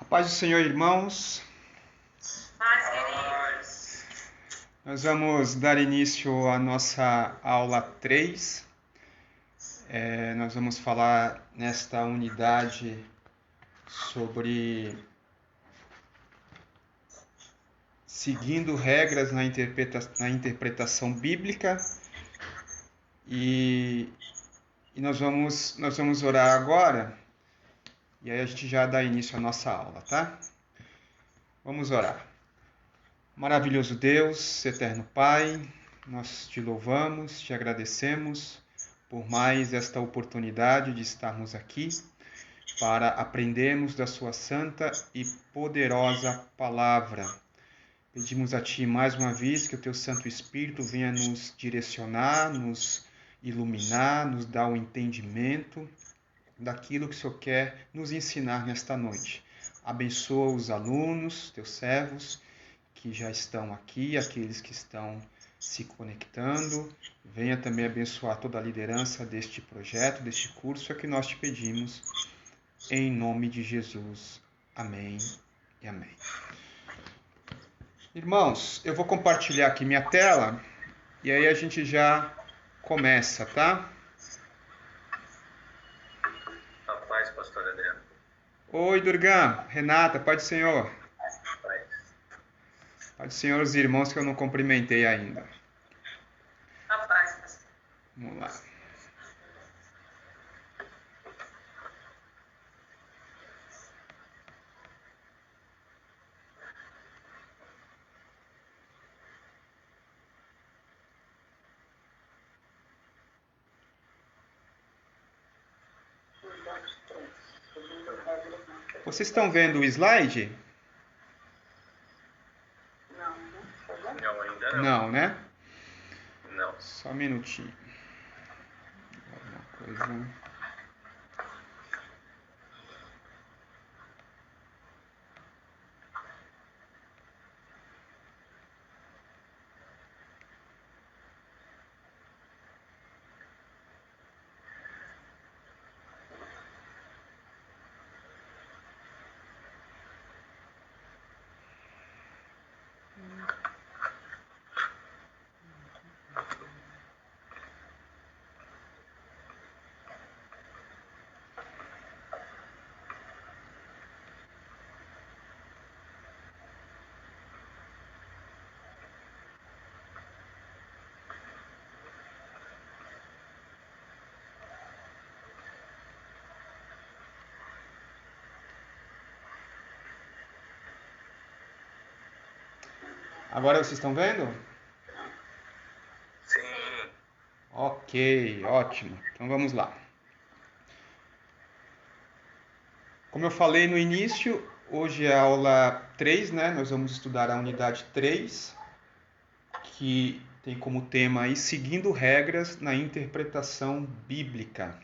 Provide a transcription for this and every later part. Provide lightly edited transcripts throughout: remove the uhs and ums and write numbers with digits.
Paz do Senhor, irmãos. Paz, queridos. Nós vamos dar início à nossa aula 3. Nós vamos falar nesta unidade sobre seguindo regras na interpretação bíblica. E nós vamos orar agora. E aí a gente já dá início à nossa aula, tá? Vamos orar. Maravilhoso Deus, eterno Pai, nós te louvamos, te agradecemos por mais esta oportunidade de estarmos aqui para aprendermos da sua santa e poderosa palavra. Pedimos a Ti mais uma vez que o Teu Santo Espírito venha nos direcionar, nos iluminar, nos dar o entendimento daquilo que o Senhor quer nos ensinar nesta noite. Abençoa os alunos, Teus servos, que já estão aqui, aqueles que estão se conectando. Venha também abençoar toda a liderança deste projeto, deste curso, é que nós te pedimos, em nome de Jesus. Amém e amém. Irmãos, eu vou compartilhar aqui minha tela e aí a gente já começa, tá? A paz, pastor Adriano. Oi, Durgan, Renata, Pai do Senhor. Paz. Pai do Senhor, os irmãos que eu não cumprimentei ainda. A paz, pastor. Vamos lá. Vocês estão vendo o slide? Não, ainda não. Não, né? Não. Só um minutinho. Alguma coisa. Agora vocês estão vendo? Sim. Ok, ótimo. Então vamos lá. Como eu falei no início, hoje é a aula 3, né? Nós vamos estudar a unidade 3, que tem como tema aí seguindo regras na interpretação bíblica.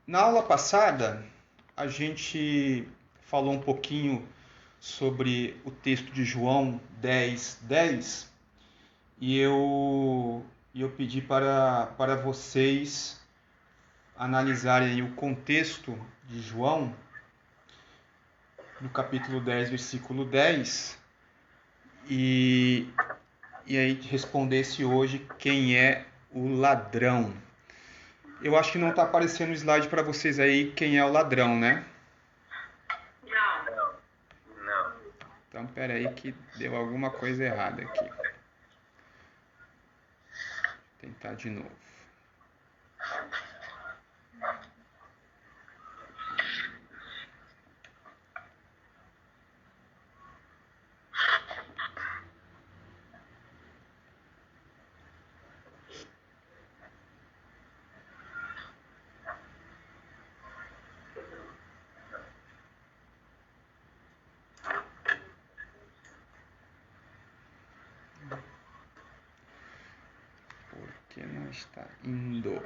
Na aula passada, a gente falou um pouquinho sobre o texto de João 10:10 e eu pedi para vocês analisarem o contexto de João no capítulo 10, versículo 10 e aí respondesse hoje quem é o ladrão. Eu acho que não está aparecendo o slide para vocês aí quem é o ladrão, né? Não. Não. Então, pera aí que deu alguma coisa errada aqui. Vou tentar de novo. Por que não está indo?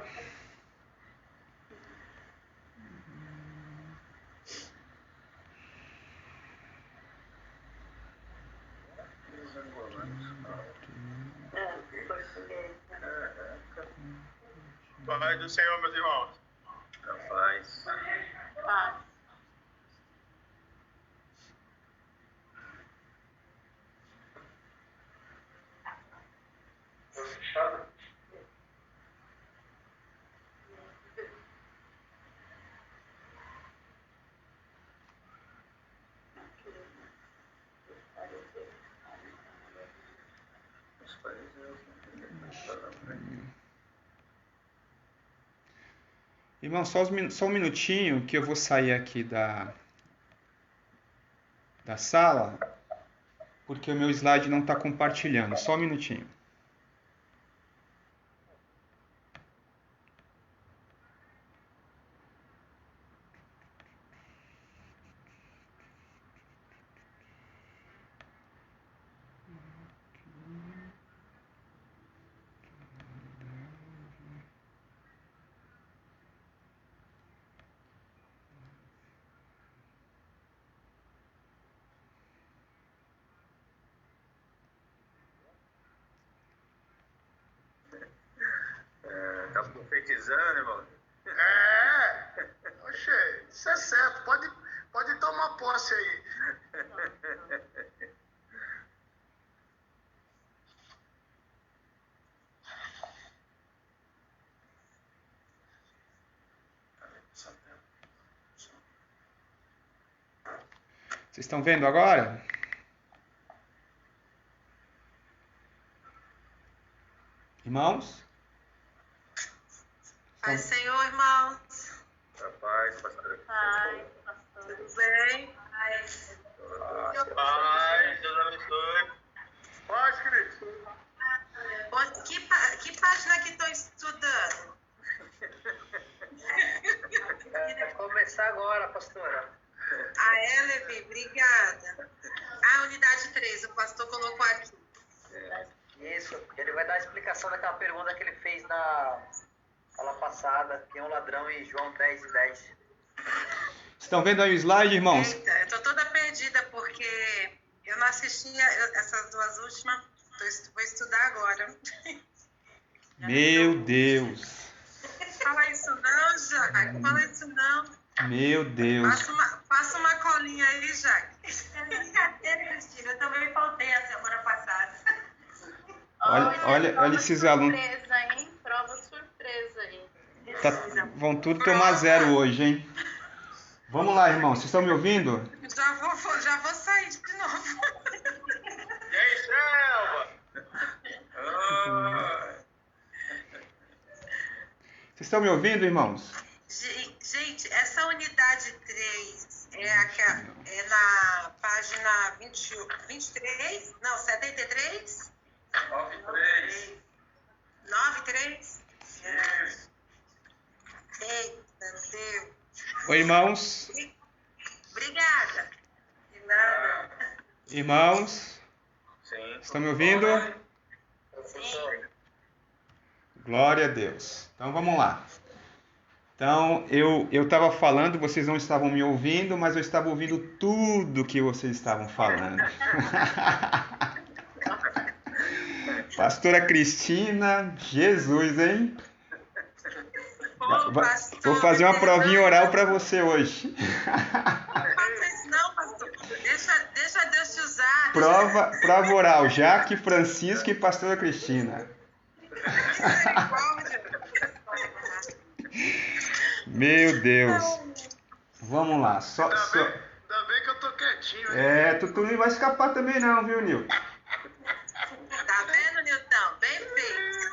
Paz do Senhor, meus irmãos. A paz. Paz. Os fariseus não entenderam nada, né? Irmão, só um minutinho que eu vou sair aqui da sala, porque o meu slide não está compartilhando. Só um minutinho. Tá profetizando, irmão? Oxe, isso é certo. Pode tomar posse aí. Vocês estão vendo agora? Irmãos? Pai, Senhor, irmãos. Paz, pastor. Pai, pastor. Tudo bem? Paz. Paz, Deus abençoe. Paz, Cristo. Que página que estou estudando? Vai começar agora, pastora. A Elevi, obrigada. A unidade 3, o pastor colocou aqui. Isso, ele vai dar a explicação daquela pergunta que ele fez na aula passada, que é um ladrão em João 10:10. Vocês estão vendo aí o slide, irmãos? Eita, eu tô toda perdida porque eu não assisti essas duas últimas. Vou estudar agora. Meu Deus. Fala isso não, Jaque. Fala isso não. Meu Deus. Passa uma colinha aí, Jaque. É brincadeira, Cristina. Eu também faltei a semana passada. Olha esses alunos. Surpresa, hein? Prova surpresa aí. Vão tudo tomar 0 hoje, hein? Vamos lá, irmãos. Vocês estão me ouvindo? Já vou sair de novo. E aí, Selva? Vocês estão me ouvindo, irmãos? Gente, essa unidade 3 é na página 23? Não, 73? 9:3. 93? Eita, Deus. Oi, irmãos. Obrigada. De nada. Irmãos, Sim. estão me ouvindo? Sim. Glória a Deus. Então vamos lá. Então eu estava falando, vocês não estavam me ouvindo, mas eu estava ouvindo tudo que vocês estavam falando. Pastora Cristina, Jesus, hein? Ô, pastor, Vou fazer uma provinha oral para você hoje. Não faça isso não, pastor. Deixa Deus te usar. Prova oral, Jaque, Francisco e Pastora Cristina. Misericórdia. Meu Deus. Vamos lá. Ainda bem que eu tô quietinho, hein? Tu não vai escapar também não, viu, Nilton? Tá vendo, Nilton? Bem feito.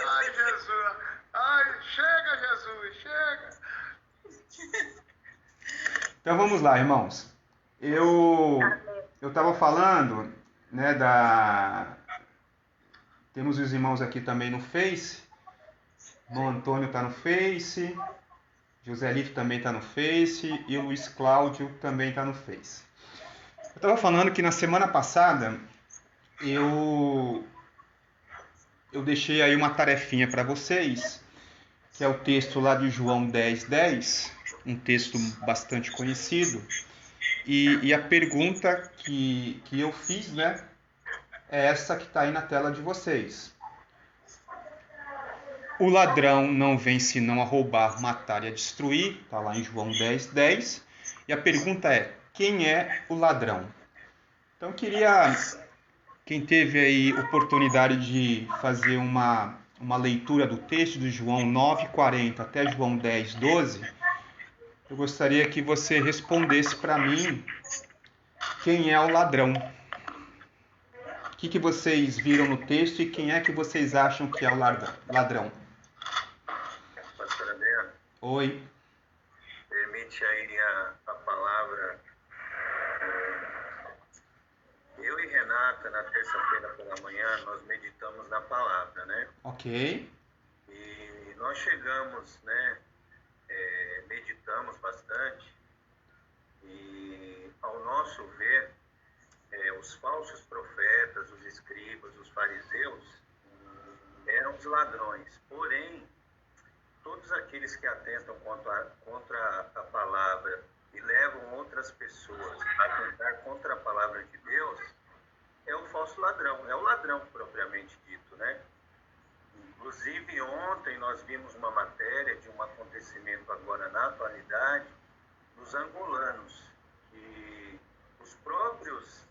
Ai, Jesus. Ai, chega, Jesus, chega. Então vamos lá, irmãos. Eu estava falando, né, Temos os irmãos aqui também no Face. Irmão Antônio está no Face. José Lito também está no Face. E o Luiz Cláudio também está no Face. Eu estava falando que na semana passada eu deixei aí uma tarefinha para vocês, que é o texto lá de João 10:10, um texto bastante conhecido. E a pergunta que eu fiz, né, é essa que está aí na tela de vocês. O ladrão não vem senão a roubar, matar e a destruir. Está lá em João 10:10. E a pergunta é, quem é o ladrão? Então eu queria, quem teve aí oportunidade de fazer uma leitura do texto de João 9:40 até João 10:12, eu gostaria que você respondesse para mim quem é o ladrão. O que vocês viram no texto e quem é que vocês acham que é o ladrão? Pastor Adriano, Oi. permite aí a palavra. Eu e Renata, na terça-feira pela manhã, nós meditamos na palavra, né? Ok. E nós chegamos, né? Meditamos bastante e, ao nosso ver, os falsos profetas, os escribas, os fariseus eram os ladrões. Porém, todos aqueles que atentam contra a palavra e levam outras pessoas a atentar contra a palavra de Deus, é o falso ladrão, é o ladrão propriamente dito, né? Inclusive, ontem nós vimos uma matéria de um acontecimento agora na atualidade dos angolanos, que os próprios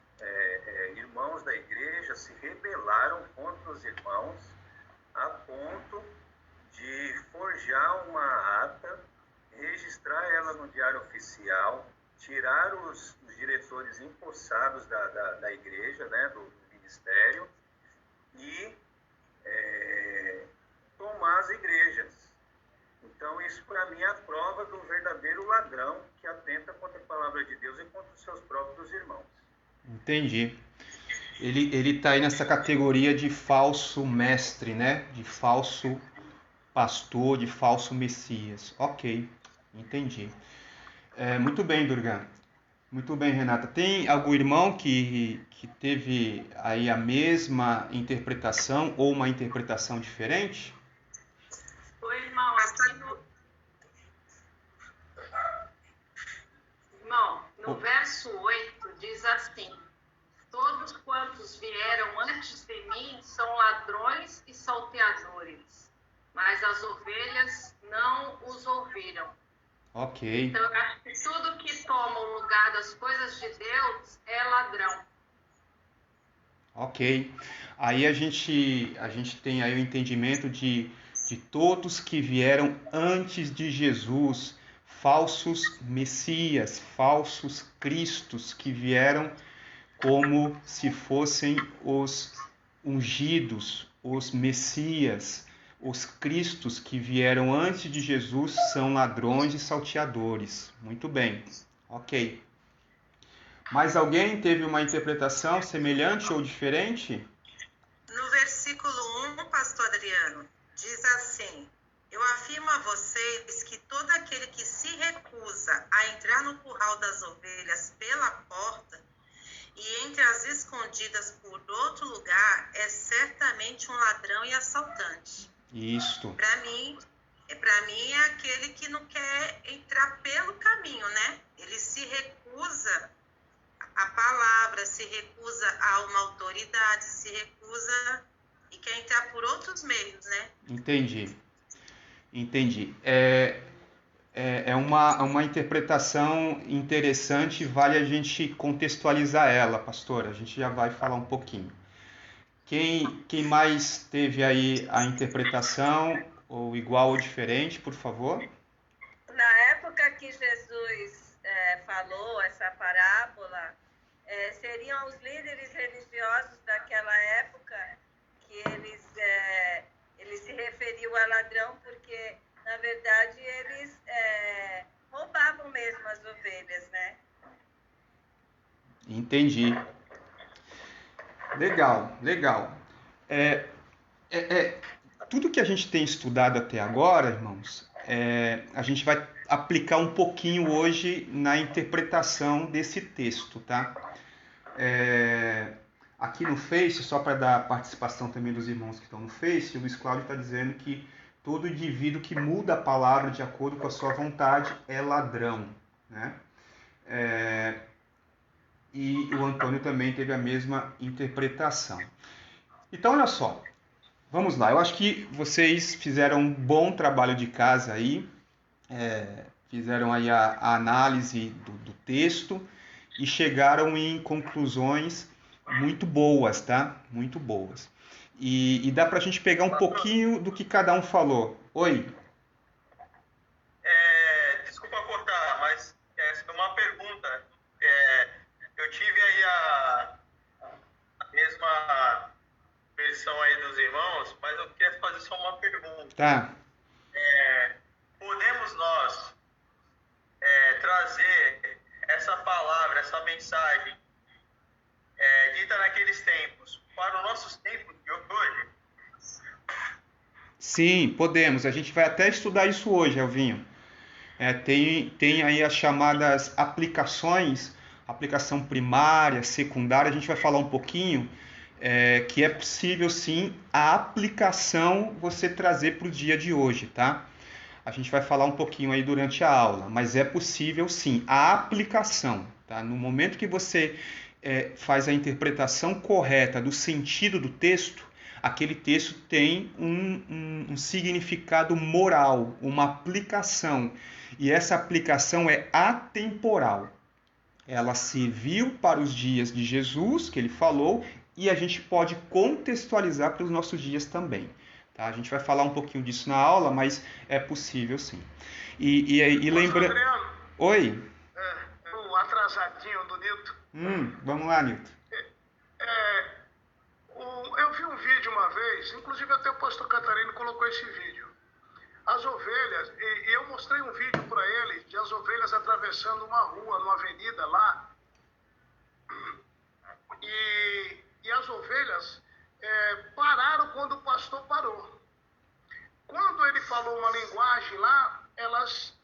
irmãos da igreja se rebelaram contra os irmãos a ponto de forjar uma ata, registrar ela no Diário Oficial, tirar os diretores empossados da igreja, né, do ministério, e tomar as igrejas. Então, isso para mim é a prova do verdadeiro ladrão que atenta contra a palavra de Deus e contra os seus próprios irmãos. Entendi. Ele está aí nessa categoria de falso mestre, né? De falso pastor, de falso messias. Ok, entendi. Muito bem, Durga. Muito bem, Renata. Tem algum irmão que teve aí a mesma interpretação ou uma interpretação diferente? Oi, irmão. Irmão, no verso 8 diz assim: todos quantos vieram antes de mim são ladrões e salteadores, mas as ovelhas não os ouviram. Ok. Então, eu acho que tudo que toma o lugar das coisas de Deus é ladrão. Ok. Aí a gente tem aí o entendimento de todos que vieram antes de Jesus, falsos messias, falsos cristos que vieram como se fossem os ungidos, os messias, os cristos que vieram antes de Jesus são ladrões e salteadores. Muito bem, ok. Mais alguém teve uma interpretação semelhante ou diferente? No versículo 1, pastor Adriano, diz assim: eu afirmo a vocês que todo aquele que se recusa a entrar no curral das ovelhas pela porta e entre as escondidas por outro lugar é certamente um ladrão e assaltante. Isto. Para mim é aquele que não quer entrar pelo caminho, né? Ele se recusa à palavra, se recusa a uma autoridade, se recusa e quer entrar por outros meios, né? Entendi. É uma interpretação interessante, vale a gente contextualizar ela, pastora. A gente já vai falar um pouquinho. Quem mais teve aí a interpretação, ou igual ou diferente, por favor? Na época que Jesus falou essa parábola, seriam os líderes religiosos daquela época que eles se referiam a ladrão porque, na verdade, eles roubavam mesmo as ovelhas, né? Entendi. Legal. Tudo que a gente tem estudado até agora, irmãos, a gente vai aplicar um pouquinho hoje na interpretação desse texto, tá? Aqui no Face, só para dar participação também dos irmãos que estão no Face, o Luiz Cláudio está dizendo que todo indivíduo que muda a palavra de acordo com a sua vontade é ladrão, né? E o Antônio também teve a mesma interpretação. Então, olha só. Vamos lá, eu acho que vocês fizeram um bom trabalho de casa aí, fizeram aí a análise do texto e chegaram em conclusões muito boas, tá? Muito boas. E dá pra gente pegar um pouquinho do que cada um falou. Oi? Desculpa cortar, mas essa é uma pergunta. Eu tive aí a mesma versão aí dos irmãos, mas eu queria fazer só uma pergunta. Tá. Podemos nós trazer essa palavra, essa mensagem dita naqueles tempos para os nossos tempos de hoje? Sim, podemos. A gente vai até estudar isso hoje, Elvinho. Tem aí as chamadas aplicações, aplicação primária, secundária, a gente vai falar um pouquinho, que é possível sim a aplicação você trazer para o dia de hoje, tá? A gente vai falar um pouquinho aí durante a aula, mas é possível sim a aplicação, tá? No momento que você faz a interpretação correta do sentido do texto, aquele texto tem um significado moral, uma aplicação. E essa aplicação é atemporal. Ela serviu para os dias de Jesus, que ele falou, e a gente pode contextualizar para os nossos dias também. Tá? A gente vai falar um pouquinho disso na aula, mas é possível sim. E lembrando... Oi? O atrasadinho do Nilton. Vamos lá, Nilton. Eu vi um vídeo uma vez, inclusive até o pastor Catarino colocou esse vídeo. As ovelhas, e eu mostrei um vídeo para ele de as ovelhas atravessando uma rua, numa avenida lá. E as ovelhas pararam quando o pastor parou. Quando ele falou uma linguagem lá, elas,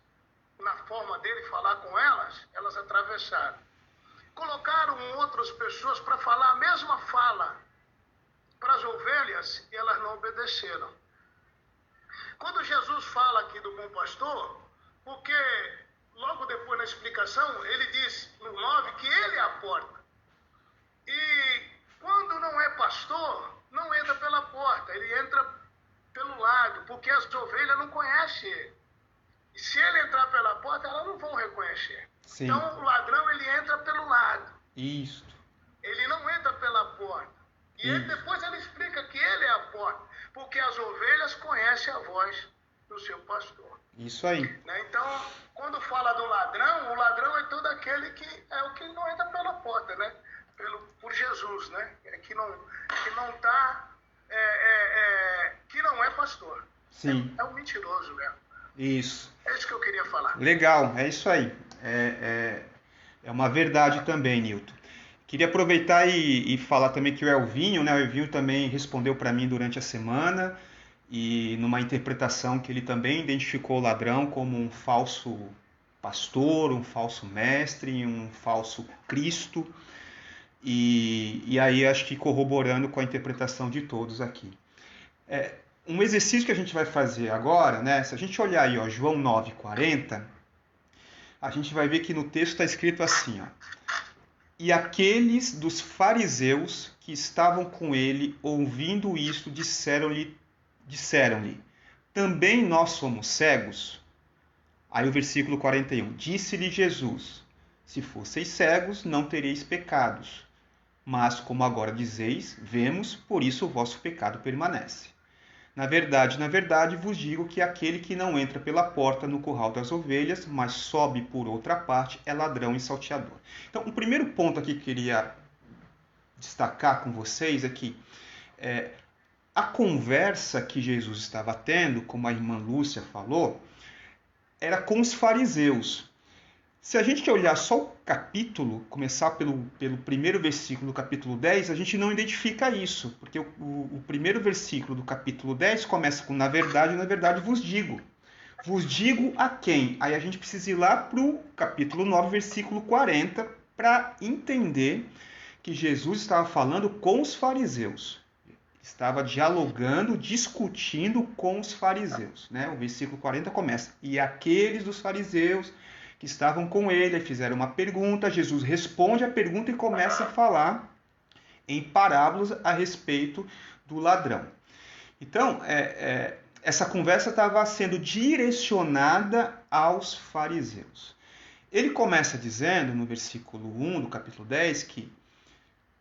na forma dele falar com elas atravessaram. Colocaram outras pessoas para falar a mesma fala para as ovelhas e elas não obedeceram. Quando Jesus fala aqui do bom pastor, porque logo depois na explicação ele diz no 9 que ele é a porta. E quando não é pastor, não entra pela porta, ele entra pelo lado, porque as ovelhas não conhecem ele. E se ele entrar pela porta, elas não vão reconhecer. Sim. Então o ladrão ele entra pelo lado. Isso. Ele não entra pela porta. E depois ele explica que ele é a porta, porque as ovelhas conhecem a voz do seu pastor. Isso aí. Né? Então, quando fala do ladrão, o ladrão é todo aquele que é o que não entra pela porta, né? Por Jesus, né? Que não é pastor. Sim. É um mentiroso mesmo. Isso. É isso que eu queria falar. Legal, é isso aí. É uma verdade também, Nilton. Queria aproveitar e falar também que o Elvinho, né? O Elvinho também respondeu para mim durante a semana e numa interpretação que ele também identificou o ladrão como um falso pastor, um falso mestre, um falso Cristo. E aí acho que corroborando com a interpretação de todos aqui. Um exercício que a gente vai fazer agora, né? Se a gente olhar aí, ó, João 9,40, a gente vai ver que no texto está escrito assim, ó. E aqueles dos fariseus que estavam com ele, ouvindo isto, disseram-lhe, também nós somos cegos? Aí o versículo 41, disse-lhe Jesus, se fosseis cegos, não tereis pecados. Mas como agora dizeis, vemos, por isso o vosso pecado permanece. Na verdade, vos digo que aquele que não entra pela porta no curral das ovelhas, mas sobe por outra parte, é ladrão e salteador. Então, o primeiro ponto aqui que eu queria destacar com vocês é que a conversa que Jesus estava tendo, como a irmã Lúcia falou, era com os fariseus. Se a gente olhar só o capítulo, começar pelo primeiro versículo do capítulo 10, a gente não identifica isso, porque o primeiro versículo do capítulo 10 começa com na verdade vos digo. Vos digo a quem? Aí a gente precisa ir lá para o capítulo 9, versículo 40, para entender que Jesus estava falando com os fariseus. Estava dialogando, discutindo com os fariseus. Né? O versículo 40 começa, e aqueles dos fariseus que estavam com ele, fizeram uma pergunta, Jesus responde a pergunta e começa a falar em parábolas a respeito do ladrão. Então, essa conversa estava sendo direcionada aos fariseus. Ele começa dizendo, no versículo 1 do capítulo 10, que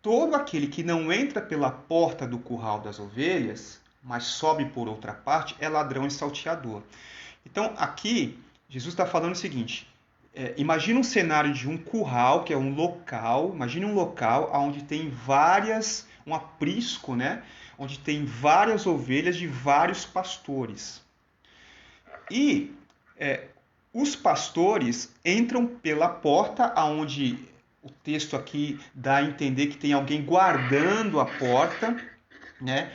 todo aquele que não entra pela porta do curral das ovelhas, mas sobe por outra parte, é ladrão e salteador. Então, aqui, Jesus está falando o seguinte, imagina um cenário de um curral, que é um local, imagine um local onde tem um aprisco, né? Onde tem várias ovelhas de vários pastores. E os pastores entram pela porta, onde o texto aqui dá a entender que tem alguém guardando a porta, né?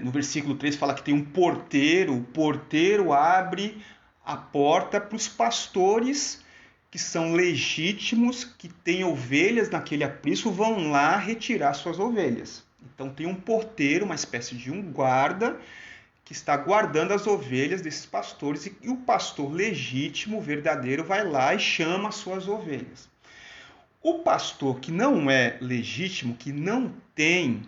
No versículo 3 fala que tem um porteiro, o porteiro abre a porta para os pastores que são legítimos, que têm ovelhas naquele aprisco, vão lá retirar suas ovelhas. Então tem um porteiro, uma espécie de um guarda, que está guardando as ovelhas desses pastores, e o pastor legítimo, verdadeiro, vai lá e chama as suas ovelhas. O pastor que não é legítimo, que não tem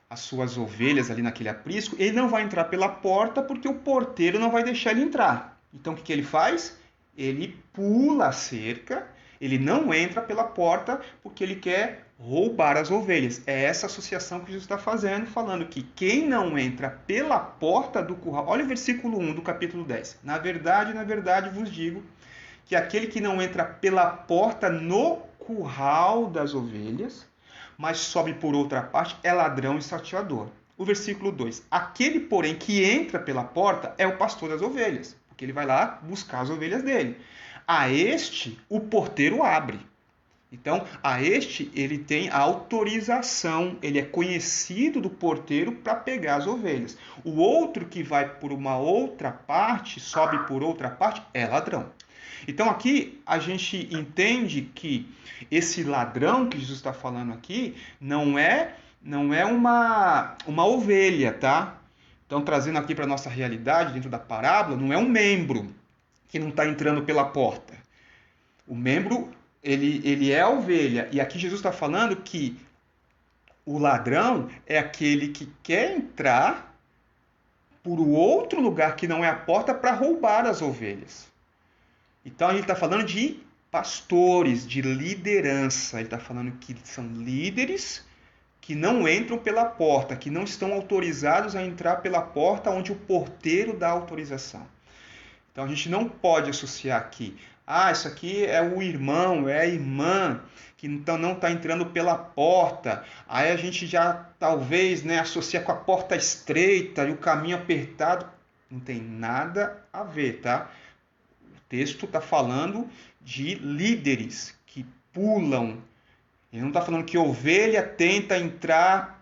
as suas ovelhas ali naquele aprisco, ele não vai entrar pela porta porque o porteiro não vai deixar ele entrar. Então o que ele faz? Ele pula a cerca, ele não entra pela porta porque ele quer roubar as ovelhas. É essa associação que Jesus está fazendo, falando que quem não entra pela porta do curral... Olha o versículo 1 do capítulo 10. Na verdade, vos digo que aquele que não entra pela porta no curral das ovelhas, mas sobe por outra parte, é ladrão e salteador. O versículo 2. Aquele, porém, que entra pela porta é o pastor das ovelhas, porque ele vai lá buscar as ovelhas dele. A este, o porteiro abre. Então, a este, ele tem a autorização, ele é conhecido do porteiro para pegar as ovelhas. O outro que vai por uma outra parte, sobe por outra parte, é ladrão. Então, aqui a gente entende que esse ladrão que Jesus está falando aqui não é uma ovelha, tá? Então, trazendo aqui para a nossa realidade, dentro da parábola, não é um membro que não está entrando pela porta. O membro, ele é a ovelha. E aqui Jesus está falando que o ladrão é aquele que quer entrar por outro lugar que não é a porta para roubar as ovelhas. Então, ele está falando de pastores, de liderança. Ele está falando que são líderes que não entram pela porta, que não estão autorizados a entrar pela porta onde o porteiro dá autorização. Então, a gente não pode associar aqui, isso aqui é o irmão, é a irmã, que então não está entrando pela porta. Aí a gente já, talvez, associa com a porta estreita e o caminho apertado. Não tem nada a ver, tá? O texto está falando de líderes que pulam. Ele não está falando que ovelha tenta entrar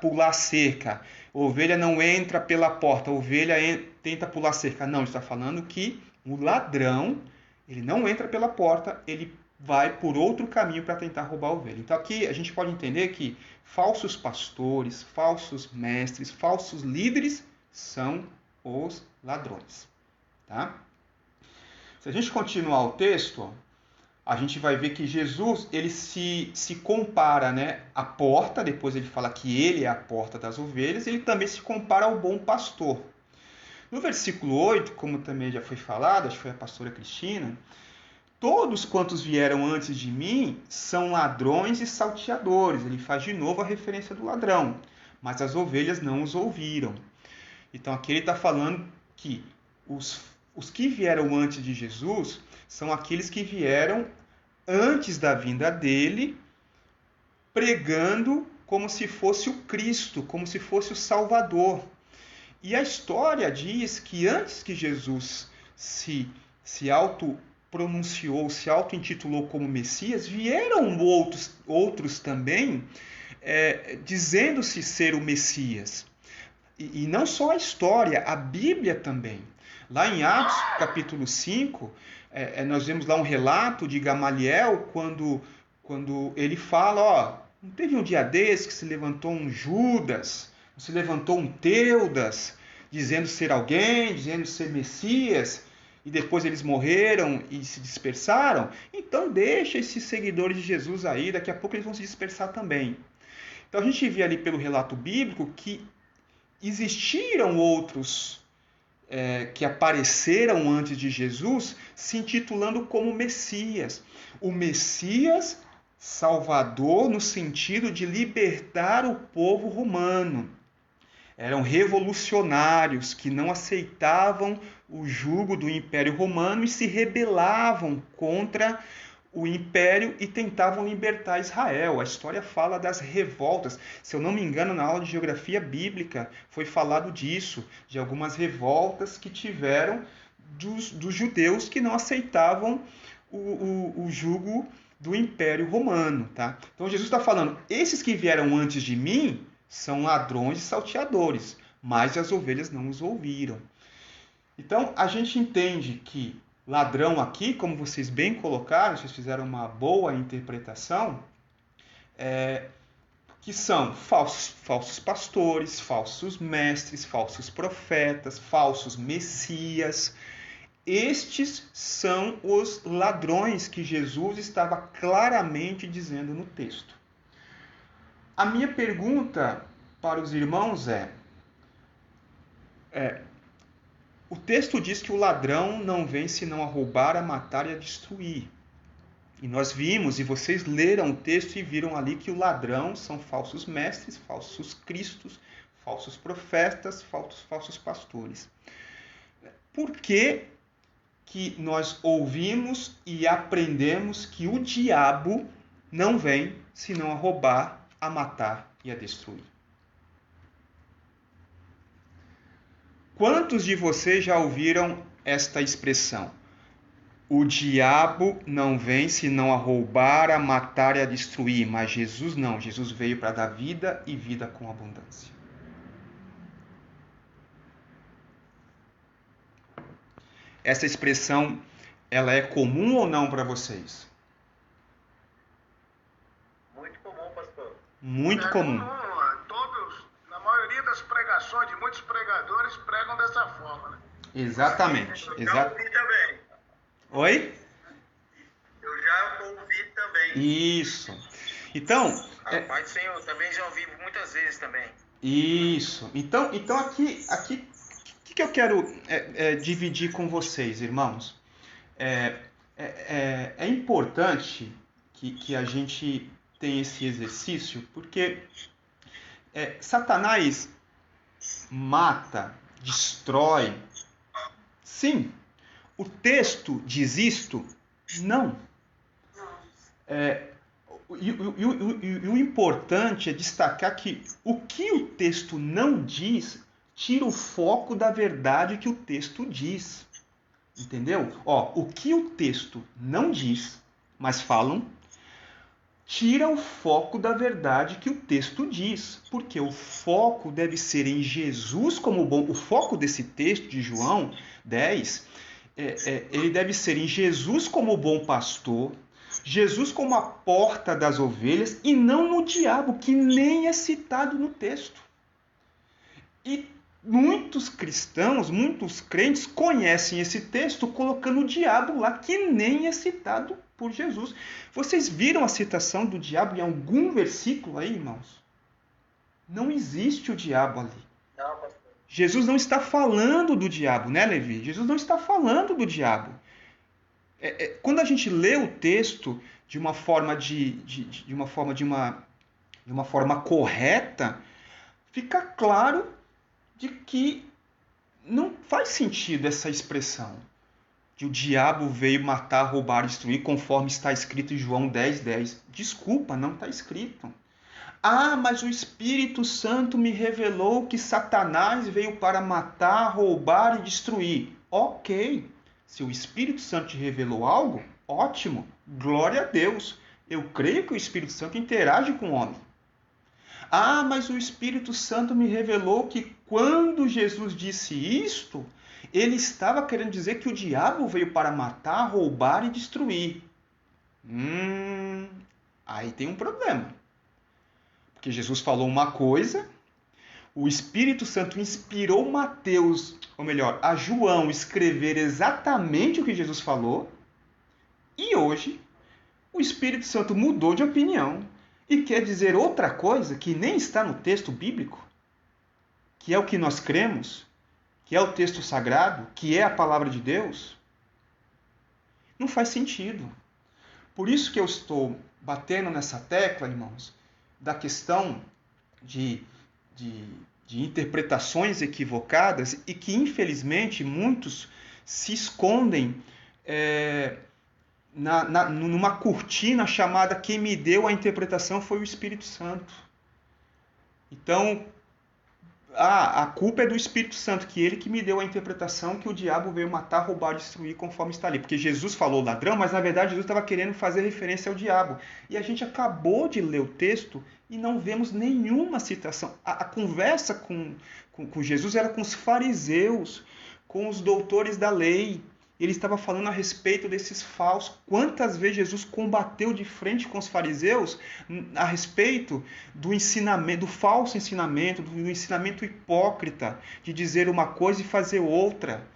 pular cerca. Ovelha não entra pela porta. Ovelha tenta pular cerca. Não, ele está falando que o ladrão, ele não entra pela porta, ele vai por outro caminho para tentar roubar a ovelha. Então aqui a gente pode entender que falsos pastores, falsos mestres, falsos líderes são os ladrões. Tá? Se a gente continuar o texto, a gente vai ver que Jesus, ele se compara, à porta, depois ele fala que ele é a porta das ovelhas, ele também se compara ao bom pastor. No versículo 8, como também já foi falado, acho que foi a pastora Cristina, todos quantos vieram antes de mim são ladrões e salteadores. Ele faz de novo a referência do ladrão, mas as ovelhas não os ouviram. Então aqui ele está falando que os que vieram antes de Jesus são aqueles que vieram antes da vinda dele, pregando como se fosse o Cristo, como se fosse o Salvador. E a história diz que antes que Jesus se autopronunciou, se auto-intitulou como Messias, vieram outros também dizendo-se ser o Messias. E não só a história, a Bíblia também. Lá em Atos, capítulo 5, nós vemos lá um relato de Gamaliel, quando ele fala, não teve um dia desse que se levantou um Judas, se levantou um Teudas, dizendo ser alguém, dizendo ser Messias, e depois eles morreram e se dispersaram? Então deixa esses seguidores de Jesus aí, daqui a pouco eles vão se dispersar também. Então a gente vê ali pelo relato bíblico que existiram outros que apareceram antes de Jesus se intitulando como Messias. O Messias Salvador no sentido de libertar o povo romano. Eram revolucionários que não aceitavam o jugo do Império Romano e se rebelavam contra o Império e tentavam libertar Israel. A história fala das revoltas. Se eu não me engano, na aula de Geografia Bíblica foi falado disso, de algumas revoltas que tiveram dos judeus que não aceitavam o jugo do Império Romano. Tá? Então Jesus está falando, esses que vieram antes de mim são ladrões e salteadores, mas as ovelhas não os ouviram. Então a gente entende que ladrão aqui, como vocês bem colocaram, vocês fizeram uma boa interpretação, que são falsos pastores, falsos mestres, falsos profetas, falsos messias. Estes são os ladrões que Jesus estava claramente dizendo no texto. A minha pergunta para os irmãos o texto diz que o ladrão não vem senão a roubar, a matar e a destruir. E nós vimos, e vocês leram o texto e viram ali que o ladrão são falsos mestres, falsos cristos, falsos profetas, falsos pastores. Por que nós ouvimos e aprendemos que o diabo não vem senão a roubar, a matar e a destruir? Quantos de vocês já ouviram esta expressão? O diabo não vem senão a roubar, a matar e a destruir, mas Jesus não. Jesus veio para dar vida e vida com abundância. Essa expressão, ela é comum ou não para vocês? Muito comum, pastor. Muito comum. Na maioria das pregações de muitos pregadores pregam dessa forma, né? Exatamente. Eu já ouvi também. Oi? Eu já ouvi também. Isso. Então... Rapaz, sim, eu também já ouvi muitas vezes também. Isso. Então aqui o que eu quero dividir com vocês, irmãos? É importante que a gente tenha esse exercício, porque Satanás mata, destrói. Sim. O texto diz isto? Não. E o importante é destacar que o que o texto não diz tira o foco da verdade que o texto diz. Entendeu? O que o texto não diz, mas falam, tira o foco da verdade que o texto diz. Porque o foco deve ser em Jesus como bom. O foco desse texto de João 10, ele deve ser em Jesus como bom pastor, Jesus como a porta das ovelhas, e não no diabo, que nem é citado no texto. E muitos cristãos, muitos crentes conhecem esse texto colocando o diabo lá, que nem é citado por Jesus. Vocês viram a citação do diabo em algum versículo aí, irmãos? Não existe o diabo ali. Não, pastor. Jesus não está falando do diabo, né, Levi? Jesus não está falando do diabo. Quando a gente lê o texto de uma forma correta, fica claro de que não faz sentido essa expressão que o diabo veio matar, roubar, destruir, conforme está escrito em João 10:10. Desculpa, não está escrito. Mas o Espírito Santo me revelou que Satanás veio para matar, roubar e destruir. Ok. Se o Espírito Santo te revelou algo, ótimo. Glória a Deus. Eu creio que o Espírito Santo interage com o homem. Mas o Espírito Santo me revelou que quando Jesus disse isto, ele estava querendo dizer que o diabo veio para matar, roubar e destruir. Aí tem um problema. Porque Jesus falou uma coisa, o Espírito Santo inspirou a João escrever exatamente o que Jesus falou, e hoje o Espírito Santo mudou de opinião e quer dizer outra coisa que nem está no texto bíblico, que é o que nós cremos, que é o texto sagrado, que é a palavra de Deus, não faz sentido. Por isso que eu estou batendo nessa tecla, irmãos, da questão de interpretações equivocadas e que, infelizmente, muitos se escondem numa cortina chamada quem me deu a interpretação foi o Espírito Santo. Então, a culpa é do Espírito Santo, que ele que me deu a interpretação que o diabo veio matar, roubar, destruir, conforme está ali. Porque Jesus falou ladrão, mas na verdade Jesus estava querendo fazer referência ao diabo. E a gente acabou de ler o texto e não vemos nenhuma citação. A conversa com Jesus era com os fariseus, com os doutores da lei. Ele estava falando a respeito desses falsos. Quantas vezes Jesus combateu de frente com os fariseus a respeito do ensinamento, do falso ensinamento, do ensinamento hipócrita, de dizer uma coisa e fazer outra.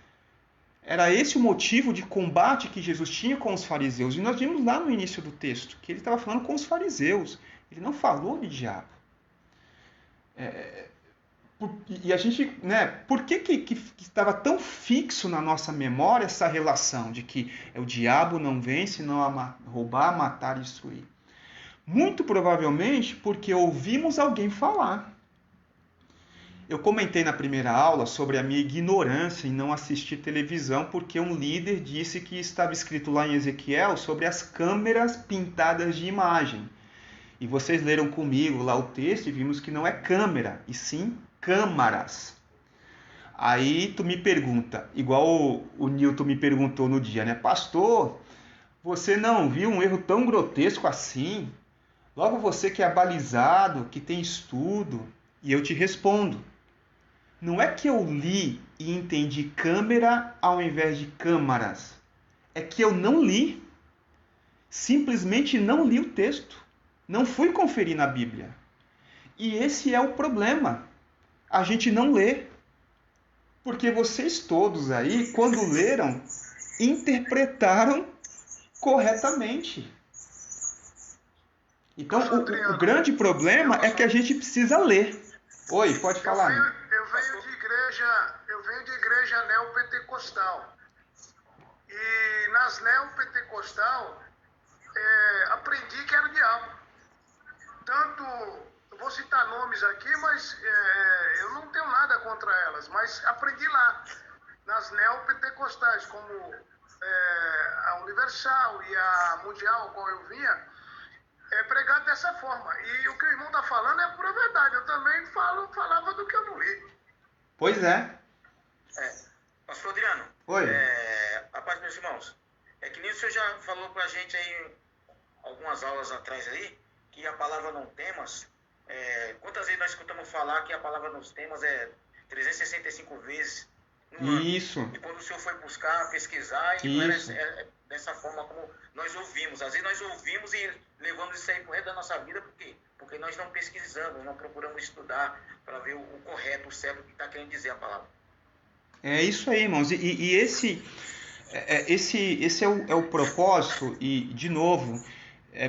Era esse o motivo de combate que Jesus tinha com os fariseus. E nós vimos lá no início do texto que ele estava falando com os fariseus. Ele não falou de diabo. E a gente, por que estava tão fixo na nossa memória essa relação de que o diabo não vem senão a roubar, matar e destruir? Muito provavelmente porque ouvimos alguém falar. Eu comentei na primeira aula sobre a minha ignorância em não assistir televisão, porque um líder disse que estava escrito lá em Ezequiel sobre as câmeras pintadas de imagem. E vocês leram comigo lá o texto e vimos que não é câmera, e sim câmaras. Aí tu me pergunta, igual o Newton me perguntou no dia, né? Pastor, você não viu um erro tão grotesco assim? Logo você que é abalizado, que tem estudo. E eu te respondo. Não é que eu li e entendi câmera ao invés de câmaras. É que eu não li. Simplesmente não li o texto. Não fui conferir na Bíblia. E esse é o problema. A gente não lê. Porque vocês todos aí, quando leram, interpretaram corretamente. Então, o grande problema é que a gente precisa ler. Oi, pode falar. Eu venho de igreja neopentecostal. E nas neopentecostal, aprendi que era o diabo. Tanto, eu vou citar nomes aqui, mas eu não tenho nada contra elas, mas aprendi lá, nas neopentecostais, como a Universal e a Mundial, a qual eu vinha, pregado dessa forma. E o que o irmão está falando é a pura verdade. Eu também falava do que eu não li. Pois é. Pastor Adriano. Oi. A paz, meus irmãos. É que nem o senhor já falou pra gente aí, algumas aulas atrás aí, que a palavra não temas, quantas vezes nós escutamos falar que a palavra não temas é 365 vezes no ano? Isso. E quando o senhor foi buscar, pesquisar, e não era dessa forma como nós ouvimos. Às vezes nós ouvimos e levamos isso aí pro resto da nossa vida, por quê? Porque nós não pesquisamos, não procuramos estudar para ver o correto, o certo, o que está querendo dizer a palavra. É isso aí, irmãos. E esse é o propósito, e, de novo,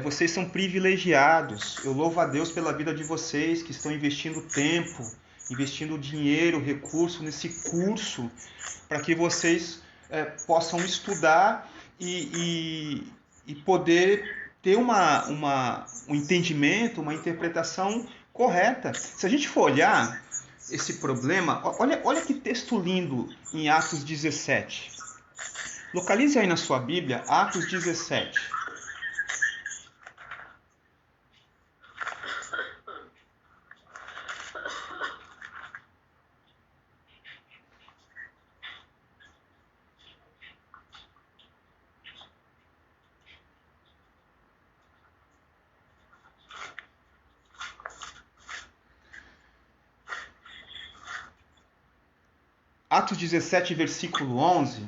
vocês são privilegiados. Eu louvo a Deus pela vida de vocês que estão investindo tempo, investindo dinheiro, recurso nesse curso, para que vocês possam estudar e poder ter um entendimento, uma interpretação correta. Se a gente for olhar esse problema, olha que texto lindo em Atos 17. Localize aí na sua Bíblia, Atos 17. Atos 17, versículo 11.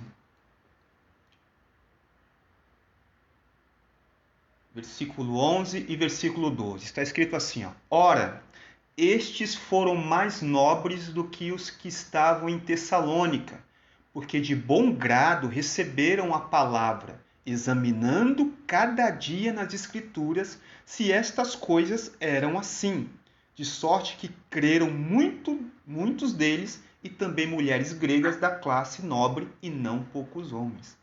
Versículo 11 e versículo 12. Está escrito assim, ó. Ora, estes foram mais nobres do que os que estavam em Tessalônica, porque de bom grado receberam a palavra, examinando cada dia nas Escrituras se estas coisas eram assim. de sorte que creram muitos deles, e também mulheres gregas da classe nobre, e não poucos homens.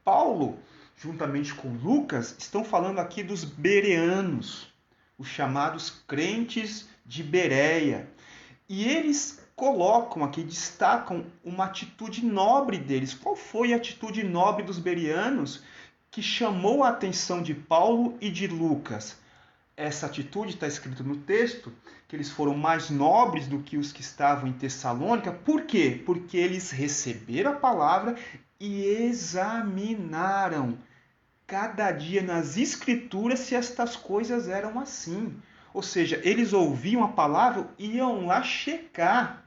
Paulo, juntamente com Lucas, estão falando aqui dos bereanos, os chamados crentes de Bereia. E eles colocam aqui, destacam uma atitude nobre deles. Qual foi a atitude nobre dos bereanos que chamou a atenção de Paulo e de Lucas? Essa atitude está escrito no texto, que eles foram mais nobres do que os que estavam em Tessalônica. Por quê? Porque eles receberam a palavra e examinaram cada dia nas Escrituras se estas coisas eram assim. Ou seja, eles ouviam a palavra e iam lá checar,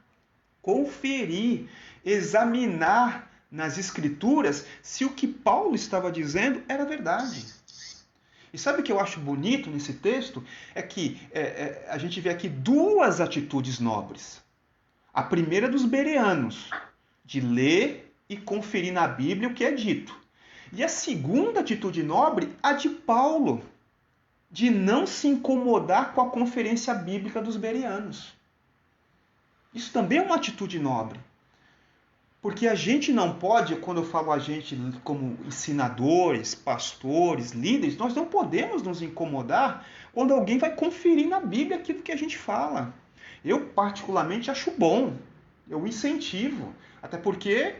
conferir, examinar nas Escrituras se o que Paulo estava dizendo era verdade. E sabe o que eu acho bonito nesse texto? É que a gente vê aqui duas atitudes nobres. A primeira dos bereanos, de ler e conferir na Bíblia o que é dito. E a segunda atitude nobre, a de Paulo, de não se incomodar com a conferência bíblica dos bereanos. Isso também é uma atitude nobre. Porque a gente não pode, quando eu falo a gente como ensinadores, pastores, líderes, nós não podemos nos incomodar quando alguém vai conferir na Bíblia aquilo que a gente fala. Eu, particularmente, acho bom. Eu incentivo. Até porque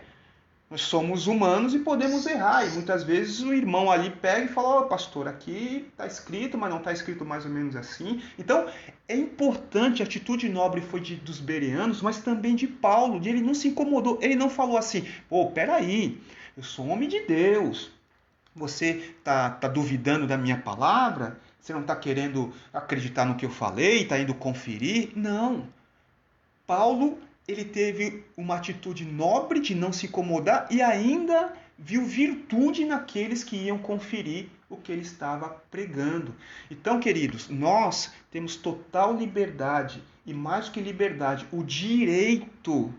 nós somos humanos e podemos errar. E muitas vezes o irmão ali pega e fala: pastor, aqui está escrito, mas não está escrito mais ou menos assim. Então, é importante, a atitude nobre foi dos bereanos, mas também de Paulo. Ele não se incomodou, ele não falou assim: peraí, eu sou um homem de Deus. Você está duvidando da minha palavra? Você não está querendo acreditar no que eu falei? Está indo conferir? Não. Paulo, ele teve uma atitude nobre de não se incomodar e ainda viu virtude naqueles que iam conferir o que ele estava pregando. Então, queridos, nós temos total liberdade e, mais do que liberdade, o direito.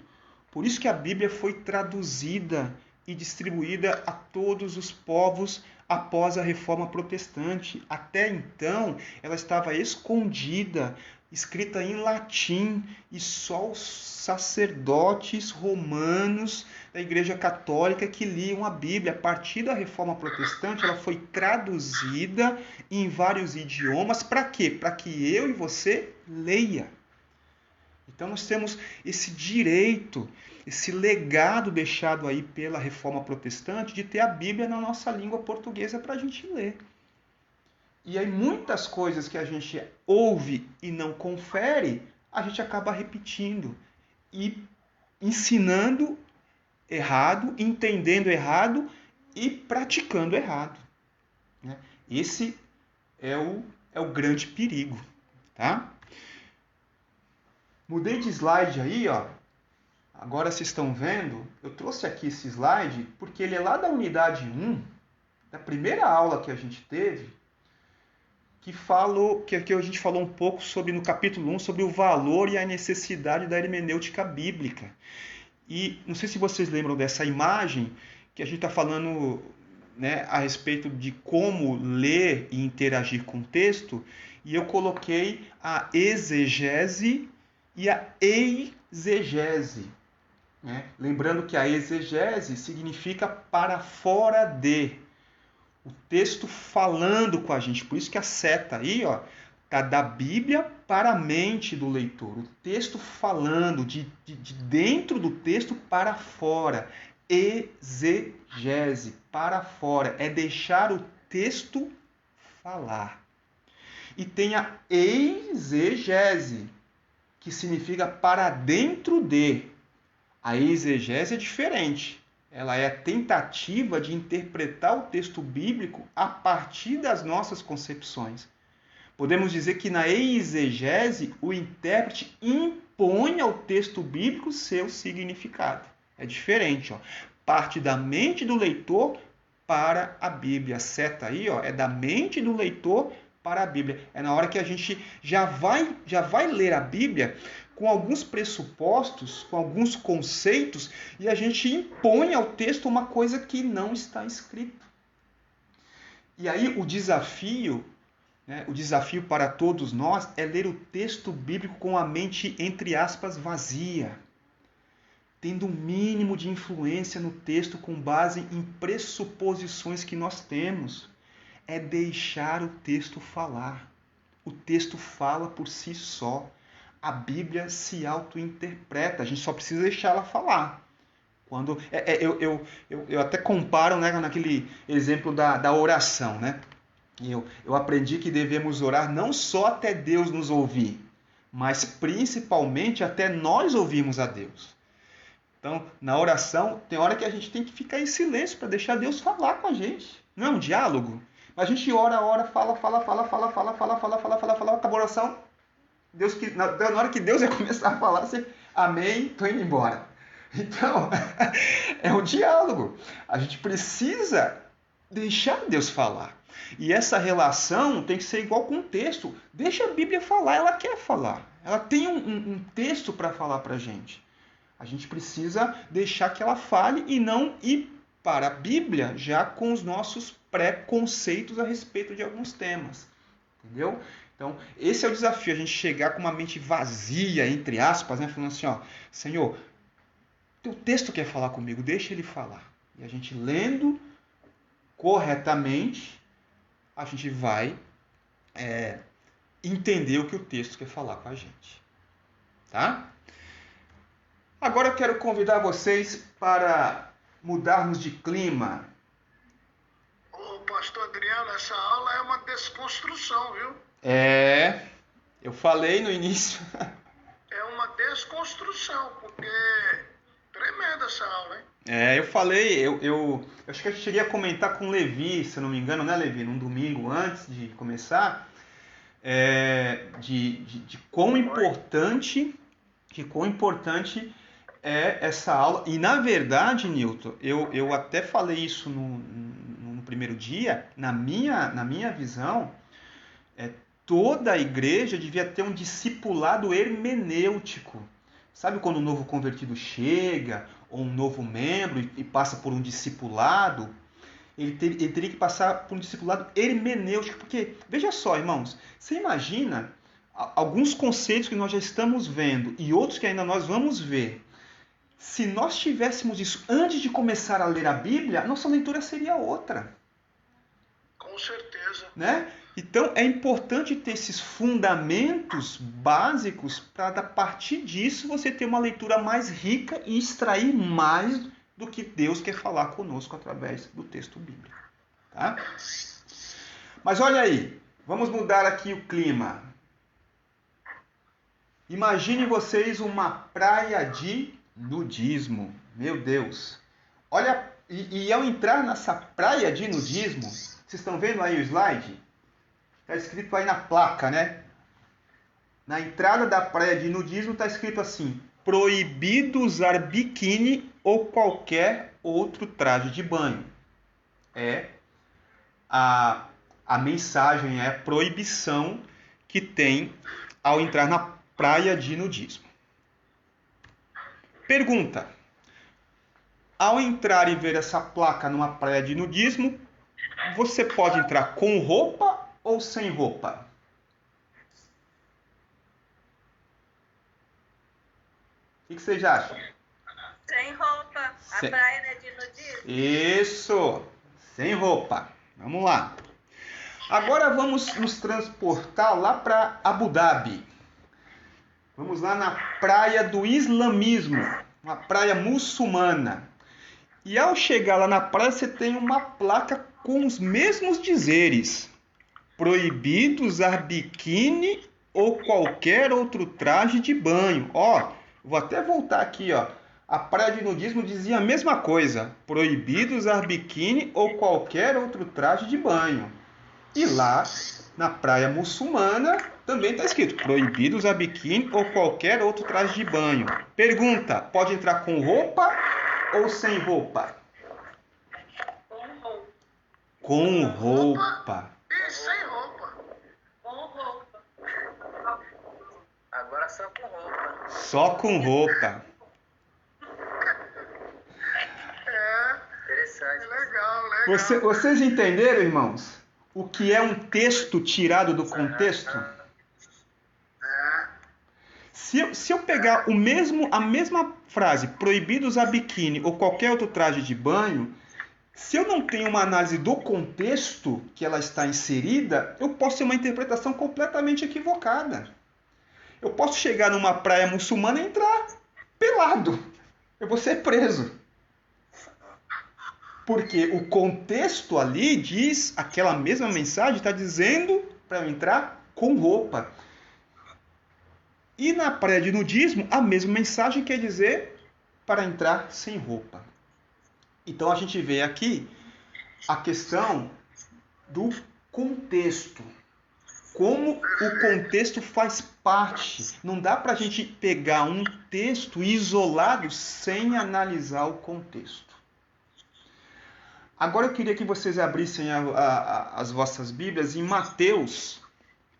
Por isso que a Bíblia foi traduzida e distribuída a todos os povos após a Reforma Protestante. Até então, ela estava escondida, escrita em latim, e só os sacerdotes romanos da Igreja Católica que liam a Bíblia. A partir da Reforma Protestante, ela foi traduzida em vários idiomas. Para quê? Para que eu e você leia. Então nós temos esse direito, esse legado deixado aí pela Reforma Protestante de ter a Bíblia na nossa língua portuguesa para a gente ler. E aí muitas coisas que a gente ouve e não confere, a gente acaba repetindo e ensinando errado, entendendo errado e praticando errado. Esse é o grande perigo. Tá? Mudei de slide aí, ó. Agora vocês estão vendo, eu trouxe aqui esse slide porque ele é lá da unidade 1, da primeira aula que a gente teve, que a gente falou um pouco sobre, no capítulo 1, sobre o valor e a necessidade da hermenêutica bíblica. E não sei se vocês lembram dessa imagem, que a gente está falando, né, a respeito de como ler e interagir com o texto, e eu coloquei a exegese e a eisegese. Né? Lembrando que a exegese significa para fora de. O texto falando com a gente. Por isso que a seta aí, ó, tá da Bíblia para a mente do leitor. O texto falando de dentro do texto para fora. Exegese, para fora. É deixar o texto falar. E tem a eisegese, que significa para dentro de. A exegese é diferente. Ela é a tentativa de interpretar o texto bíblico a partir das nossas concepções. Podemos dizer que na exegese o intérprete impõe ao texto bíblico seu significado. É diferente, ó. Parte da mente do leitor para a Bíblia. A seta aí, ó, é da mente do leitor para a Bíblia. É na hora que a gente já vai ler a Bíblia com alguns pressupostos, com alguns conceitos, e a gente impõe ao texto uma coisa que não está escrito. E aí o desafio, né? O desafio para todos nós é ler o texto bíblico com a mente, entre aspas, vazia, tendo um mínimo de influência no texto com base em pressuposições que nós temos. É deixar o texto falar. O texto fala por si só. A Bíblia se auto-interpreta. A gente só precisa deixar ela falar. Eu até comparo, né, naquele exemplo da oração, né? Eu aprendi que devemos orar não só até Deus nos ouvir, mas principalmente até nós ouvirmos a Deus. Então, na oração, tem hora que a gente tem que ficar em silêncio para deixar Deus falar com a gente. Não é um diálogo? A gente ora, fala, acabou a oração. Na hora que Deus ia começar a falar, você, amém, estou indo embora. Então, é um diálogo. A gente precisa deixar Deus falar. E essa relação tem que ser igual com o texto. Deixa a Bíblia falar, ela quer falar. Ela tem um texto para falar para a gente. A gente precisa deixar que ela fale e não ir para a Bíblia já com os nossos preconceitos a respeito de alguns temas. Entendeu? Então, esse é o desafio, a gente chegar com uma mente vazia, entre aspas, né? Falando assim, ó, Senhor, teu texto quer falar comigo, deixa ele falar. E a gente lendo corretamente, a gente vai entender o que o texto quer falar com a gente. Tá? Agora eu quero convidar vocês para mudarmos de clima. Ô, pastor Adriano, essa aula é uma desconstrução, viu? Eu falei no início. É uma desconstrução, porque tremenda essa aula, hein? Eu falei, eu acho que eu cheguei a comentar com o Levi, se eu não me engano, né, Levi? Num domingo antes de começar, de quão importante é essa aula. E na verdade, Nilton, eu até falei isso no primeiro dia, na minha visão, toda a igreja devia ter um discipulado hermenêutico. Sabe quando um novo convertido chega, ou um novo membro, e passa por um discipulado? Ele teria que passar por um discipulado hermenêutico. Porque, veja só, irmãos, você imagina alguns conceitos que nós já estamos vendo e outros que ainda nós vamos ver. Se nós tivéssemos isso antes de começar a ler a Bíblia, nossa leitura seria outra. Com certeza. Né? Então, é importante ter esses fundamentos básicos para, a partir disso, você ter uma leitura mais rica e extrair mais do que Deus quer falar conosco através do texto bíblico. Tá? Mas olha aí, vamos mudar aqui o clima. Imagine vocês uma praia de nudismo. Meu Deus. Olha, e ao entrar nessa praia de nudismo, vocês estão vendo aí o slide? Está escrito aí na placa, né? Na entrada da praia de nudismo está escrito assim: proibido usar biquíni ou qualquer outro traje de banho. A mensagem, a proibição que tem ao entrar na praia de nudismo. Pergunta: ao entrar e ver essa placa numa praia de nudismo, você pode entrar com roupa ou sem roupa? O que vocês acham? Sem roupa. A praia não é de nudismo? Isso! Sem roupa. Vamos lá. Agora vamos nos transportar lá para Abu Dhabi. Vamos lá na praia do islamismo, uma praia muçulmana. E ao chegar lá na praia, você tem uma placa com os mesmos dizeres: proibido usar biquíni ou qualquer outro traje de banho. Vou até voltar aqui, A praia de nudismo dizia a mesma coisa: proibido usar biquíni ou qualquer outro traje de banho. E lá, na praia muçulmana, também está escrito: proibido usar biquíni ou qualquer outro traje de banho. Pergunta: pode entrar com roupa ou sem roupa? Com roupa. E sem roupa. Com roupa. Agora só com roupa. Só com roupa. É Interessante. legal. Vocês entenderam, irmãos? o que é um texto tirado do contexto? Se eu pegar a mesma frase, proibido usar biquíni ou qualquer outro traje de banho, se eu não tenho uma análise do contexto que ela está inserida, eu posso ter uma interpretação completamente equivocada. Eu posso chegar numa praia muçulmana e entrar pelado. Eu vou ser preso. Porque o contexto ali diz, aquela mesma mensagem está dizendo para eu entrar com roupa. E na praia de nudismo, a mesma mensagem quer dizer para entrar sem roupa. Então a gente vê aqui a questão do contexto. Como o contexto faz parte. Não dá para a gente pegar um texto isolado sem analisar o contexto. Agora eu queria que vocês abrissem as vossas Bíblias em Mateus,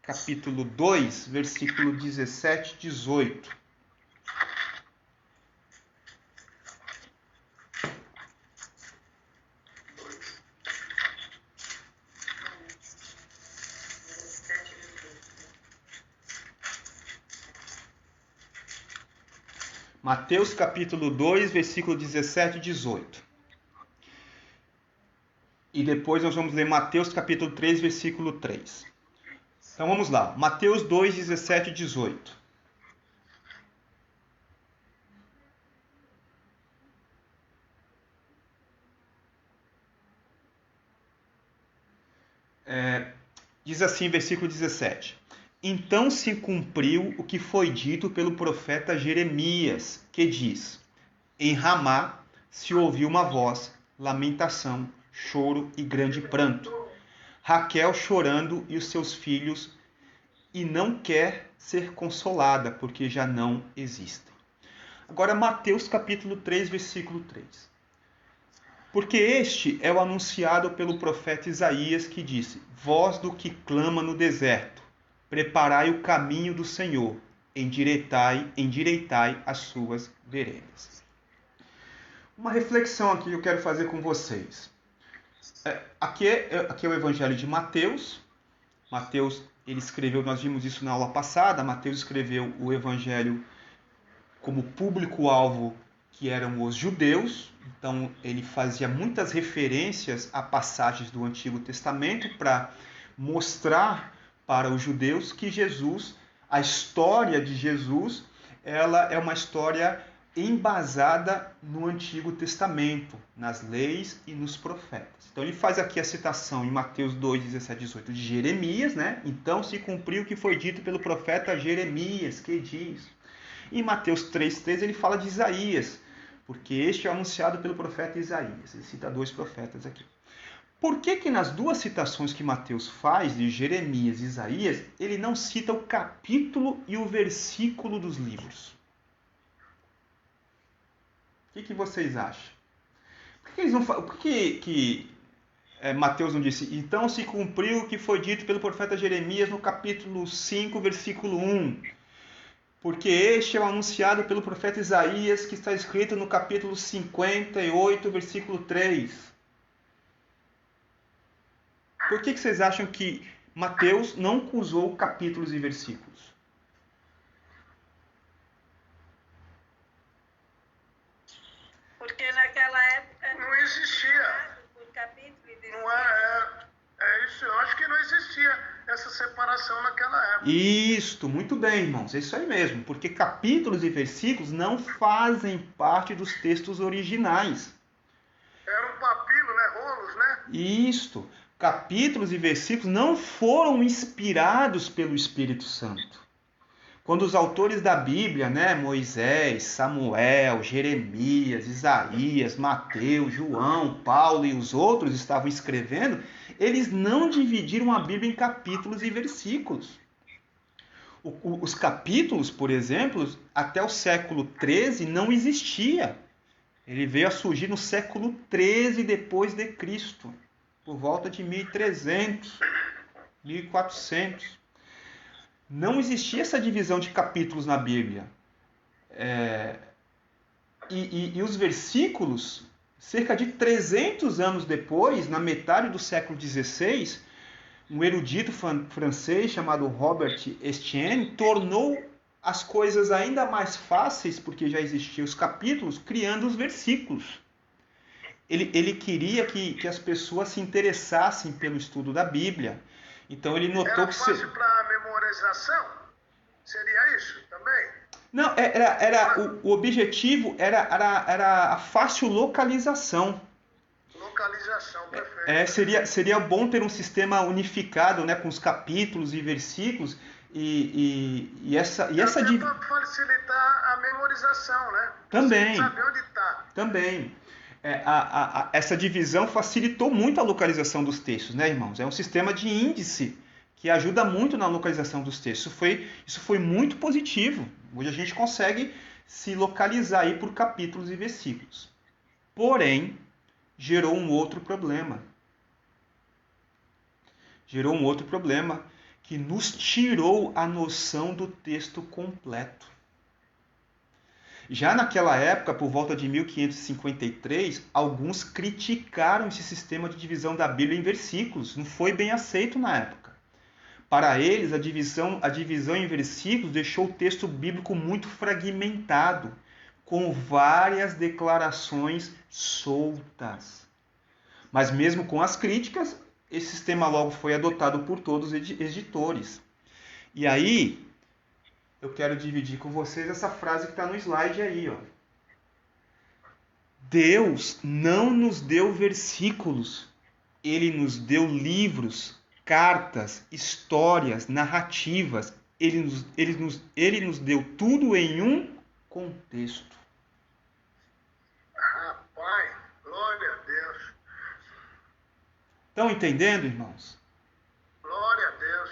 capítulo 2, versículo 17 e 18. Mateus capítulo 2, versículo 17 e 18. E depois nós vamos ler Mateus capítulo 3, versículo 3. Então vamos lá. Mateus 2, 17 e 18. Diz assim, versículo 17. Então se cumpriu o que foi dito pelo profeta Jeremias, que diz: em Ramá se ouviu uma voz, lamentação, choro e grande pranto. Raquel chorando e os seus filhos, e não quer ser consolada, porque já não existem. Agora Mateus capítulo 3, versículo 3. Porque este é o anunciado pelo profeta Isaías, que disse: voz do que clama no deserto, preparai o caminho do Senhor, endireitai as suas veredas. Uma reflexão aqui que eu quero fazer com vocês. Aqui é o Evangelho de Mateus. Mateus, ele escreveu, nós vimos isso na aula passada, Mateus escreveu o Evangelho como público-alvo que eram os judeus. Então ele fazia muitas referências a passagens do Antigo Testamento para mostrar para os judeus que Jesus, a história de Jesus, ela é uma história embasada no Antigo Testamento, nas leis e nos profetas. Então ele faz aqui a citação em Mateus 2, 17 e 18 de Jeremias, né? Então se cumpriu o que foi dito pelo profeta Jeremias, que diz. Em Mateus 3, 3 ele fala de Isaías, porque este é anunciado pelo profeta Isaías. Ele cita dois profetas aqui. Por que nas duas citações que Mateus faz, de Jeremias e Isaías, ele não cita o capítulo e o versículo dos livros? O que vocês acham? Por que Mateus não disse: então se cumpriu o que foi dito pelo profeta Jeremias no capítulo 5, versículo 1? Porque este é o anunciado pelo profeta Isaías, que está escrito no capítulo 58, versículo 3. Por que vocês acham que Mateus não usou capítulos e versículos? Porque naquela época não existia. Isso, eu acho que não existia essa separação naquela época. Isto, muito bem, irmãos, é isso aí mesmo. Porque capítulos e versículos não fazem parte dos textos originais. Era um papiro, né? Rolos, né? Isto. Capítulos e versículos não foram inspirados pelo Espírito Santo. Quando os autores da Bíblia, né, Moisés, Samuel, Jeremias, Isaías, Mateus, João, Paulo e os outros estavam escrevendo, eles não dividiram a Bíblia em capítulos e versículos. Os capítulos, por exemplo, até o século 13 não existia. Ele veio a surgir no século 13 depois de Cristo, por volta de 1300, 1400. Não existia essa divisão de capítulos na Bíblia. E os versículos, cerca de 300 anos depois, na metade do século XVI, um erudito francês chamado Robert Estienne, tornou as coisas ainda mais fáceis, porque já existiam os capítulos, criando os versículos. Ele queria que as pessoas se interessassem pelo estudo da Bíblia. Então ele notou Era que... fácil para memorização? Seria isso também? Não, o objetivo era a fácil localização. Localização, perfeito. Seria bom ter um sistema unificado, né, com os capítulos e versículos e essa para facilitar a memorização, né? Também. Você saber onde está. Também. Essa divisão facilitou muito a localização dos textos, né, irmãos? É um sistema de índice que ajuda muito na localização dos textos. Isso foi muito positivo. Hoje a gente consegue se localizar aí por capítulos e versículos. Porém, gerou um outro problema. Gerou um outro problema que nos tirou a noção do texto completo. Já naquela época, por volta de 1553, alguns criticaram esse sistema de divisão da Bíblia em versículos. Não foi bem aceito na época. Para eles, a divisão em versículos deixou o texto bíblico muito fragmentado, com várias declarações soltas. Mas mesmo com as críticas, esse sistema logo foi adotado por todos os editores. E aí, eu quero dividir com vocês essa frase que está no slide aí, ó. Deus não nos deu versículos, Ele nos deu livros, cartas, histórias, narrativas. Ele nos deu tudo em um contexto. Rapaz, glória a Deus. Estão entendendo, irmãos? Glória a Deus.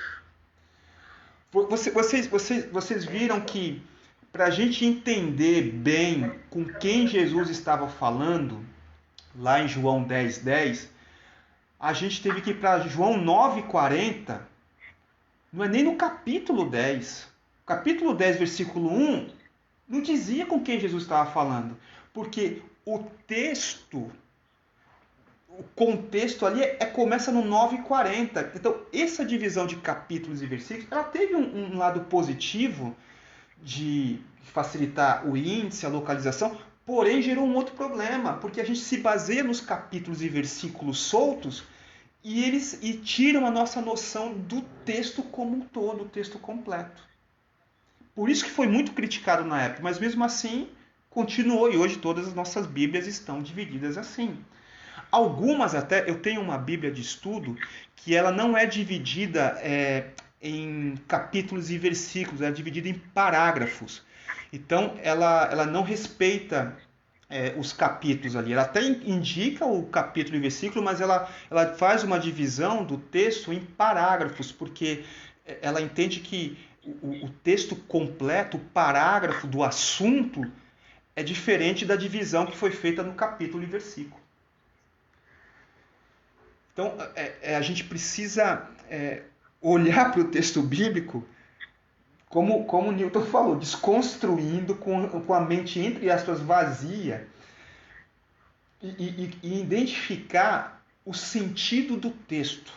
Vocês viram que, para a gente entender bem com quem Jesus estava falando, lá em João 10:10, a gente teve que ir para João 9:40, não é nem no capítulo 10. Capítulo 10, versículo 1, não dizia com quem Jesus estava falando, porque o contexto ali começa no 9:40. Então, essa divisão de capítulos e versículos, ela teve um lado positivo de facilitar o índice, a localização, porém gerou um outro problema, porque a gente se baseia nos capítulos e versículos soltos e tiram a nossa noção do texto como um todo, o texto completo. Por isso que foi muito criticado na época, mas mesmo assim continuou, e hoje todas as nossas Bíblias estão divididas assim. Algumas até, eu tenho uma Bíblia de estudo que ela não é dividida em capítulos e versículos, ela é dividida em parágrafos. Então ela não respeita os capítulos ali. Ela até indica o capítulo e versículo, mas ela faz uma divisão do texto em parágrafos, porque ela entende que o texto completo, o parágrafo do assunto, é diferente da divisão que foi feita no capítulo e versículo. Então, a gente precisa olhar para o texto bíblico, como o Newton falou, desconstruindo com a mente, entre aspas, vazia, e identificar o sentido do texto.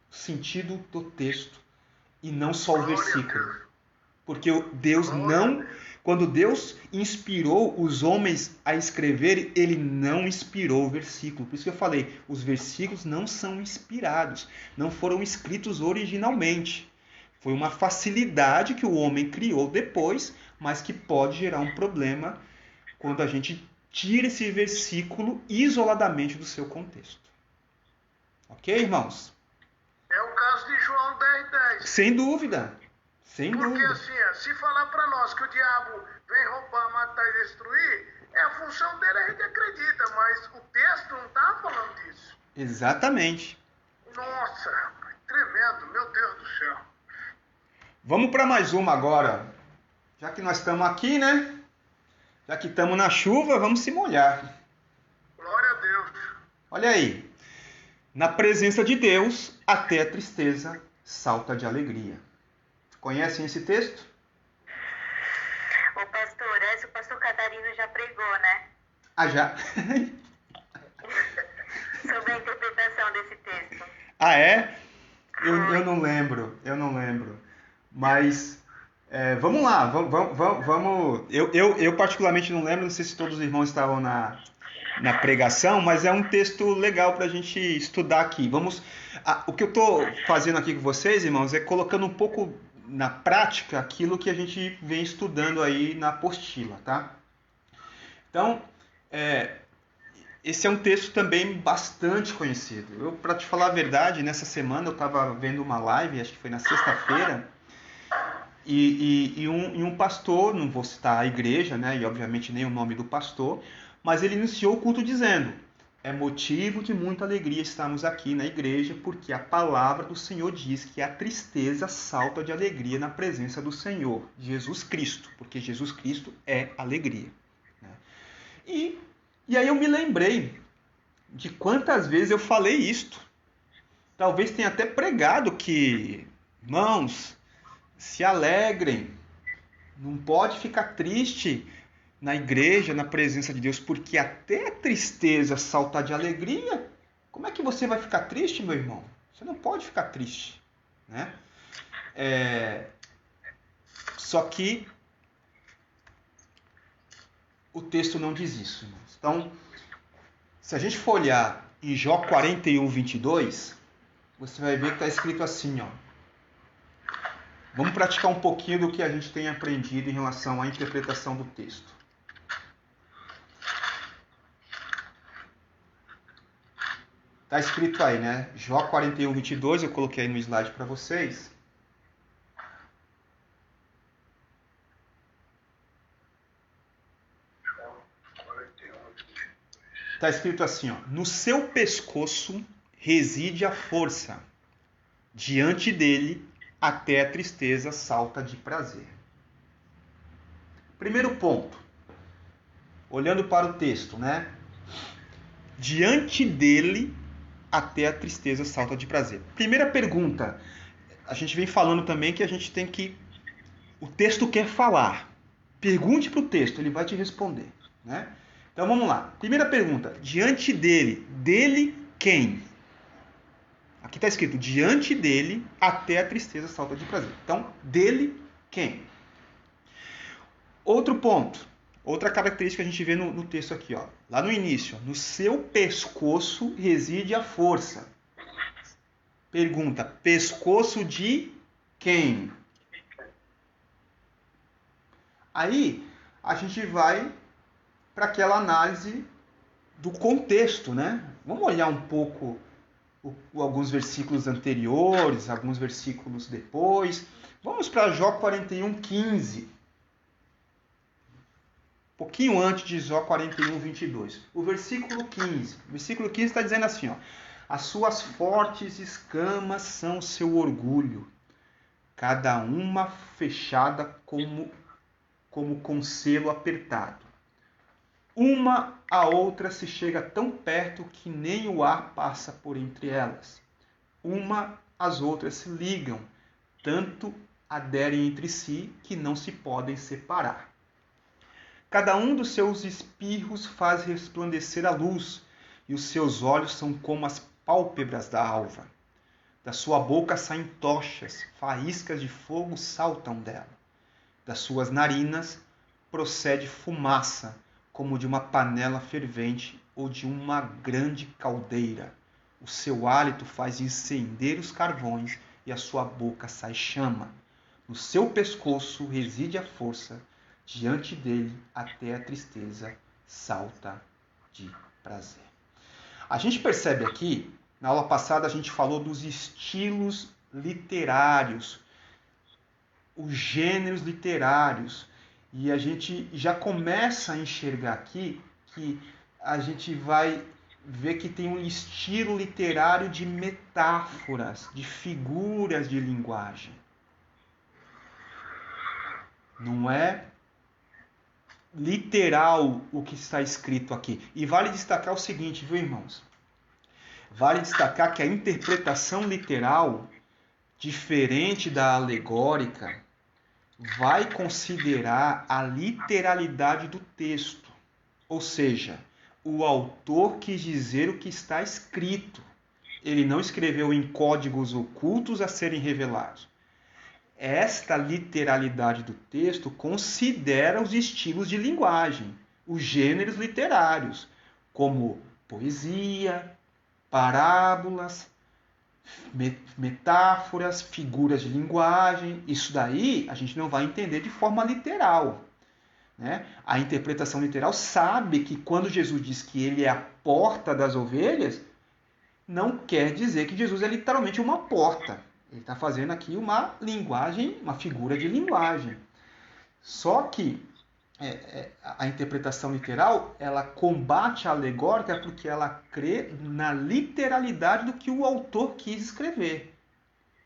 O sentido do texto, e não só o versículo. Porque Deus não... Quando Deus inspirou os homens a escrever, Ele não inspirou o versículo. Por isso que eu falei, os versículos não são inspirados, não foram escritos originalmente. Foi uma facilidade que o homem criou depois, mas que pode gerar um problema quando a gente tira esse versículo isoladamente do seu contexto. Ok, irmãos? É o caso de João 10:10. Sem dúvida. Sem Porque dúvida. assim, se falar para nós que o diabo vem roubar, matar e destruir, a função dele a gente acredita, mas o texto não está falando disso. Exatamente. Nossa, tremendo, meu Deus do céu. Vamos para mais uma agora. Já que nós estamos aqui, né? Já que estamos na chuva, vamos se molhar. Glória a Deus. Olha aí. Na presença de Deus, até a tristeza salta de alegria. Conhecem esse texto? Ô pastor, essa o pastor Catarino já pregou, né? Ah, já? Sobre a interpretação desse texto. Ah, é? Eu não lembro. Mas vamos lá, vamos. Eu particularmente não lembro, não sei se todos os irmãos estavam na pregação, mas é um texto legal para a gente estudar aqui. O que eu estou fazendo aqui com vocês, irmãos, é colocando um pouco na prática aquilo que a gente vem estudando aí na apostila, tá? Então, esse é um texto também bastante conhecido. Para te falar a verdade, nessa semana eu estava vendo uma live, acho que foi na sexta-feira, e um pastor, não vou citar a igreja, né, e obviamente nem o nome do pastor, mas ele iniciou o culto dizendo: é motivo de muita alegria estarmos aqui na igreja, porque a palavra do Senhor diz que a tristeza salta de alegria na presença do Senhor, Jesus Cristo, porque Jesus Cristo é alegria. E aí eu me lembrei de quantas vezes eu falei isto. Talvez tenha até pregado que, irmãos, se alegrem, não pode ficar triste na igreja, na presença de Deus, porque até a tristeza salta de alegria. Como é que você vai ficar triste, meu irmão? Você não pode ficar triste, né? Só que o texto não diz isso, irmãos. Então, se a gente for olhar em Jó 41, 22, você vai ver que está escrito assim, ó. Vamos praticar um pouquinho do que a gente tem aprendido em relação à interpretação do texto. Está escrito aí, né? Jó 41, 22, eu coloquei aí no slide para vocês. Está escrito assim, ó: no seu pescoço reside a força, diante dele até a tristeza salta de prazer. Primeiro ponto, olhando para o texto, né? Diante dele até a tristeza salta de prazer. Primeira pergunta, a gente vem falando também que a gente tem que... O texto quer falar. Pergunte para o texto, ele vai te responder, né? Então vamos lá. Primeira pergunta, diante dele. Dele quem? Aqui está escrito, diante dele até a tristeza salta de prazer. Então, dele quem? Outro ponto, outra característica que a gente vê no texto aqui, ó. Lá no início, no seu pescoço reside a força. Pergunta, pescoço de quem? Aí, a gente vai para aquela análise do contexto, né? Vamos olhar um pouco alguns versículos anteriores, alguns versículos depois. Vamos para Jó 41, 15. Um pouquinho antes de Jó 41, 22. O versículo 15. O versículo 15 está dizendo assim, ó: as suas fortes escamas são o seu orgulho, cada uma fechada como com selo apertado. Uma a outra se chega tão perto que nem o ar passa por entre elas. Uma às outras se ligam, tanto aderem entre si que não se podem separar. Cada um dos seus espirros faz resplandecer a luz, e os seus olhos são como as pálpebras da alva. Da sua boca saem tochas, faíscas de fogo saltam dela. Das suas narinas procede fumaça, como de uma panela fervente ou de uma grande caldeira. O seu hálito faz incender os carvões e a sua boca sai chama. No seu pescoço reside a força, diante dele até a tristeza salta de prazer. A gente percebe aqui, na aula passada a gente falou dos estilos literários, os gêneros literários, e a gente já começa a enxergar aqui que a gente vai ver que tem um estilo literário de metáforas, de figuras de linguagem. Não é literal o que está escrito aqui. E vale destacar o seguinte, viu, irmãos? Vale destacar que a interpretação literal, diferente da alegórica, vai considerar a literalidade do texto. Ou seja, o autor quis dizer o que está escrito. ele não escreveu em códigos ocultos a serem revelados. Esta literalidade do texto considera os estilos de linguagem, os gêneros literários, como poesia, parábolas, metáforas, figuras de linguagem. Isso daí a gente não vai entender de forma literal, né? A interpretação literal sabe que quando Jesus diz que ele é a porta das ovelhas, não quer dizer que Jesus é literalmente uma porta. Ele está fazendo aqui uma linguagem, uma figura de linguagem. Só que a interpretação literal, ela combate a alegórica porque ela crê na literalidade do que o autor quis escrever.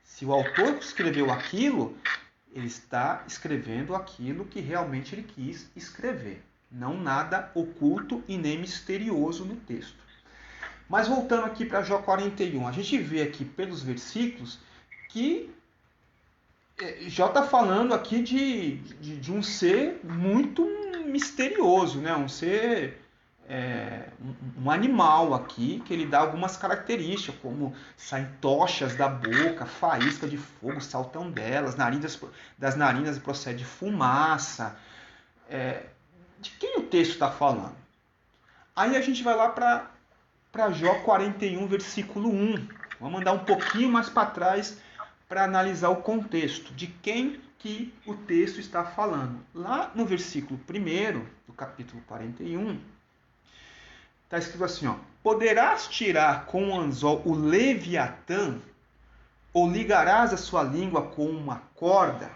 Se o autor escreveu aquilo, ele está escrevendo aquilo que realmente ele quis escrever. Não nada oculto e nem misterioso no texto. Mas voltando aqui para Jó 41, a gente vê aqui pelos versículos que Jó está falando aqui de um ser muito misterioso, né? Um ser, um animal aqui, que ele dá algumas características, como saem tochas da boca, faísca de fogo saltam delas, das narinas procede fumaça. De quem o texto está falando? Aí a gente vai lá para Jó 41, versículo 1. Vamos andar um pouquinho mais para trás para analisar o contexto, de quem que o texto está falando. Lá no versículo 1 do capítulo 41, está escrito assim, ó: poderás tirar com um anzol o Leviatã, ou ligarás a sua língua com uma corda?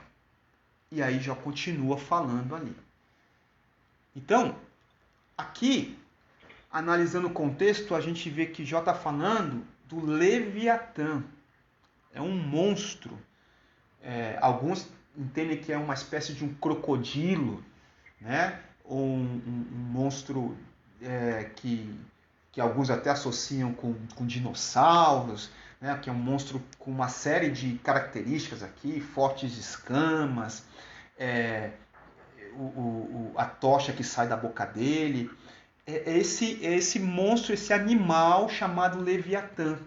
E aí já continua falando ali. Então, aqui, analisando o contexto, a gente vê que Jó está falando do Leviatã. É um monstro. Alguns entendem que é uma espécie de um crocodilo, né? Ou um monstro que alguns até associam com dinossauros, né? Que é um monstro com uma série de características aqui, fortes escamas, a tocha que sai da boca dele. Esse monstro, esse animal chamado Leviatã,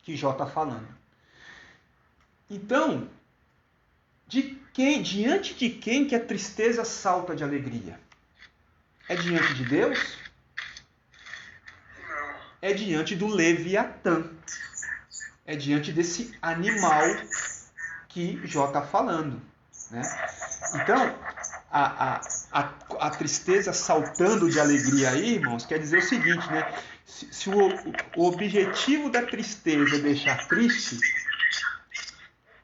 que Jó está falando. Então, diante de quem que a tristeza salta de alegria? É diante de Deus? Não. É diante do Leviatã. É diante desse animal que Jó está falando, né? Então, a tristeza saltando de alegria aí, irmãos, quer dizer o seguinte, né? Se o objetivo da tristeza é deixar triste,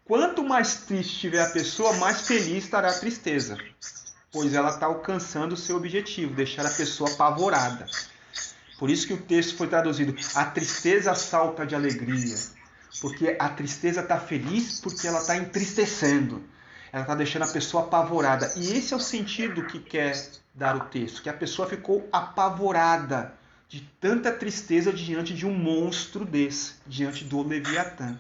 quanto mais triste estiver a pessoa, mais feliz estará a tristeza, pois ela está alcançando o seu objetivo, deixar a pessoa apavorada. Por isso que o texto foi traduzido: a tristeza salta de alegria, porque a tristeza está feliz porque ela está entristecendo, ela está deixando a pessoa apavorada. E esse é o sentido que quer dar o texto, que a pessoa ficou apavorada de tanta tristeza diante de um monstro desse, diante do Leviatã.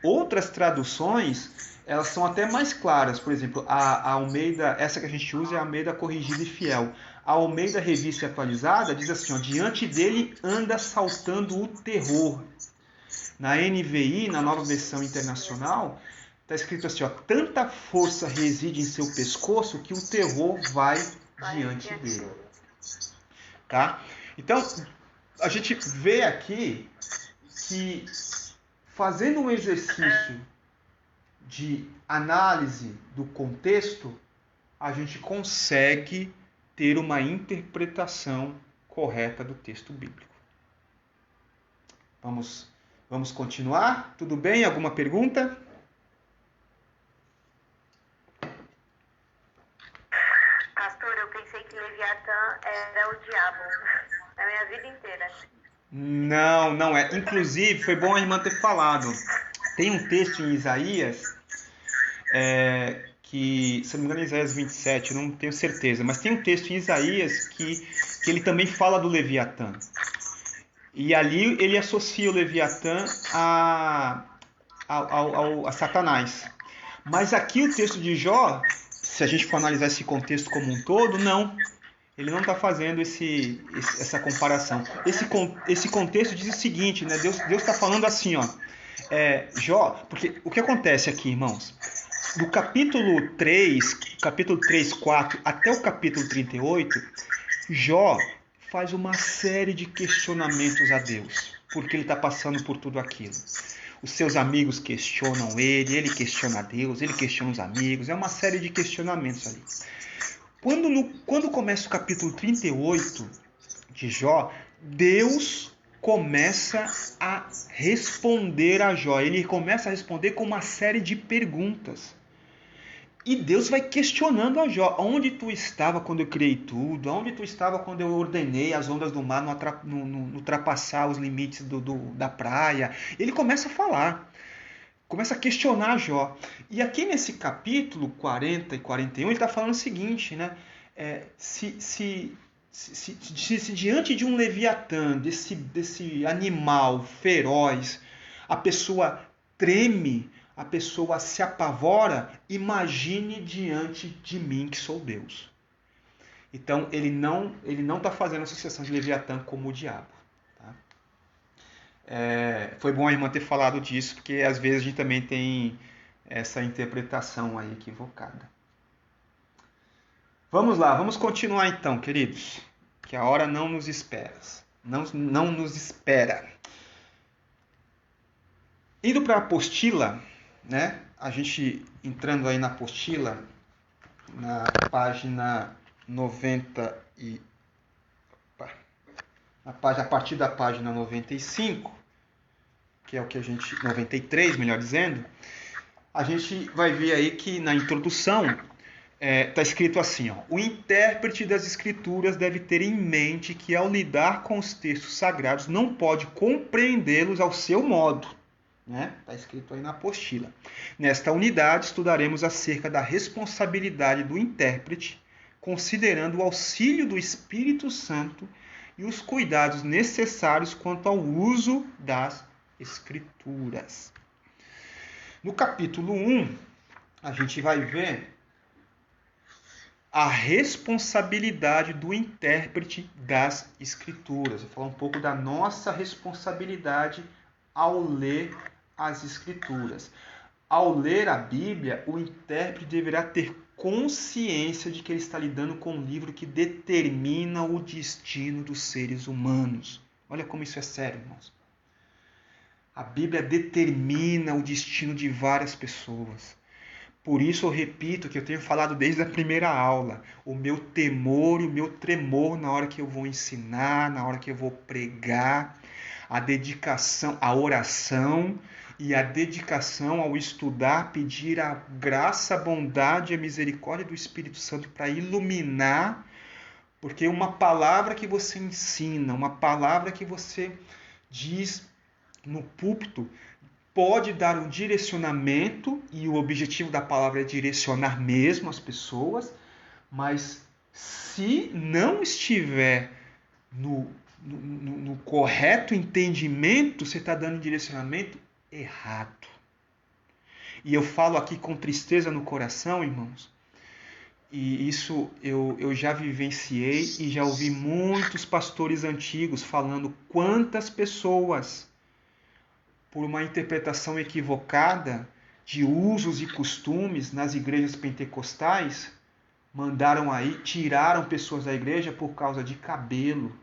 Outras traduções, elas são até mais claras. Por exemplo, a Almeida, essa que a gente usa é a Almeida Corrigida e Fiel. A Almeida Revista e Atualizada diz assim, ó: diante dele anda saltando o terror. Na NVI, na Nova Versão Internacional, está escrito assim, ó: tanta força reside em seu pescoço que o terror vai diante dele. Tá? Então, a gente vê aqui que, fazendo um exercício de análise do contexto, a gente consegue ter uma interpretação correta do texto bíblico. Vamos continuar? Tudo bem? Alguma pergunta? Pastor, eu pensei que Leviatã era o diabo a minha vida inteira. Não é. Inclusive, foi bom a irmã ter falado. Tem um texto em Isaías, que, se não me engano, é Isaías 27, eu não tenho certeza, mas tem um texto em Isaías que ele também fala do Leviatã. E ali ele associa o Leviatã a Satanás. Mas aqui o texto de Jó, se a gente for analisar esse contexto como um todo, não. Ele não está fazendo essa comparação. Esse contexto diz o seguinte, né? Deus está falando assim, ó. Jó, porque o que acontece aqui, irmãos? Do capítulo 3, 4, até o capítulo 38, Jó faz uma série de questionamentos a Deus, porque ele está passando por tudo aquilo. Os seus amigos questionam ele questiona Deus, ele questiona os amigos, é uma série de questionamentos ali. Quando começa o capítulo 38 de Jó, Deus começa a responder a Jó. Ele começa a responder com uma série de perguntas. E Deus vai questionando a Jó. Onde tu estava quando eu criei tudo? Onde tu estava quando eu ordenei as ondas do mar não ultrapassar os limites da praia? Ele começa a falar. Começa a questionar Jó. E aqui nesse capítulo 40 e 41, ele está falando o seguinte, né? Se diante de um Leviatã, desse animal feroz, a pessoa treme, a pessoa se apavora, imagine diante de mim que sou Deus. Então ele não está fazendo associação de Leviatã como o diabo. Tá? Foi bom a irmã ter falado disso, porque às vezes a gente também tem essa interpretação aí equivocada. Vamos lá, vamos continuar então, queridos, que a hora não nos espera. Não nos espera. Indo para a apostila, né? A gente entrando aí na apostila, na página 90 e a partir da página 95, que é o que a gente 93, melhor dizendo, a gente vai ver aí que na introdução está escrito assim, ó, o intérprete das escrituras deve ter em mente que ao lidar com os textos sagrados não pode compreendê-los ao seu modo. Está escrito aí na apostila. Nesta unidade estudaremos acerca da responsabilidade do intérprete, considerando o auxílio do Espírito Santo e os cuidados necessários quanto ao uso das Escrituras. No capítulo 1, a gente vai ver a responsabilidade do intérprete das Escrituras. Vou falar um pouco da nossa responsabilidade ao ler as Escrituras. Ao ler a Bíblia, o intérprete deverá ter consciência de que ele está lidando com um livro que determina o destino dos seres humanos. Olha como isso é sério, irmãos. A Bíblia determina o destino de várias pessoas. Por isso eu repito que eu tenho falado desde a primeira aula, o meu temor e o meu tremor na hora que eu vou ensinar, na hora que eu vou pregar, a dedicação, a oração e a dedicação ao estudar, pedir a graça, a bondade e a misericórdia do Espírito Santo para iluminar, porque uma palavra que você ensina, uma palavra que você diz no púlpito, pode dar um direcionamento, e o objetivo da palavra é direcionar mesmo as pessoas, mas se não estiver no correto entendimento, você está dando um direcionamento errado. E eu falo aqui com tristeza no coração, irmãos, e isso eu já vivenciei e já ouvi muitos pastores antigos falando quantas pessoas, por uma interpretação equivocada de usos e costumes nas igrejas pentecostais, tiraram pessoas da igreja por causa de cabelo,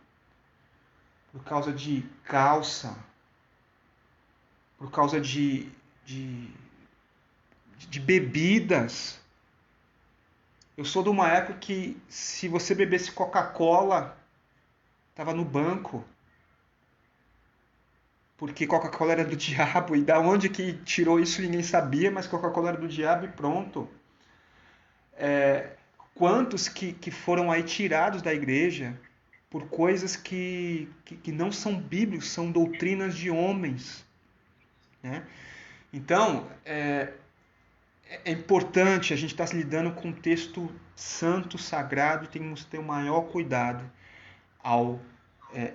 por causa de calça, por causa de bebidas. Eu sou de uma época que se você bebesse Coca-Cola, estava no banco. Porque Coca-Cola era do diabo, e da onde que tirou isso ninguém sabia, mas Coca-Cola era do diabo e pronto. Quantos que foram aí tirados da igreja por coisas que não são bíblicas, são doutrinas de homens. Né? Então, é importante, a gente estar lidando com um texto santo, sagrado, e temos que ter o maior cuidado ao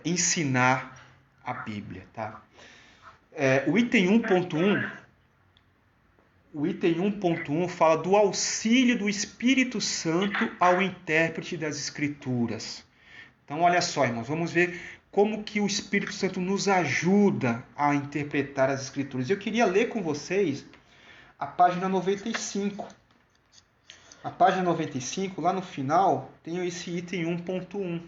ensinar a Bíblia. Tá? O item 1.1 o item 1.1 fala do auxílio do Espírito Santo ao intérprete das Escrituras. Então, olha só, irmãos, vamos ver como que o Espírito Santo nos ajuda a interpretar as Escrituras. Eu queria ler com vocês a página 95. A página 95, lá no final, tem esse item 1.1.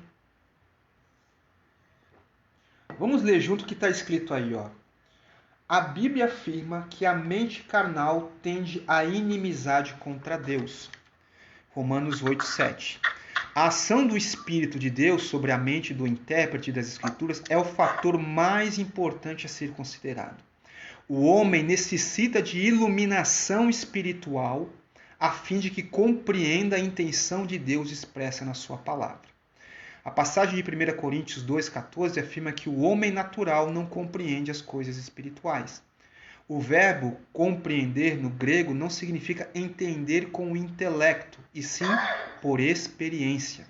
Vamos ler junto o que está escrito aí, ó. A Bíblia afirma que a mente carnal tende à inimizade contra Deus. Romanos 8:7. A ação do Espírito de Deus sobre a mente do intérprete das Escrituras é o fator mais importante a ser considerado. O homem necessita de iluminação espiritual a fim de que compreenda a intenção de Deus expressa na sua palavra. A passagem de 1 Coríntios 2,14 afirma que o homem natural não compreende as coisas espirituais. O verbo compreender no grego não significa entender com o intelecto, e sim por experiência.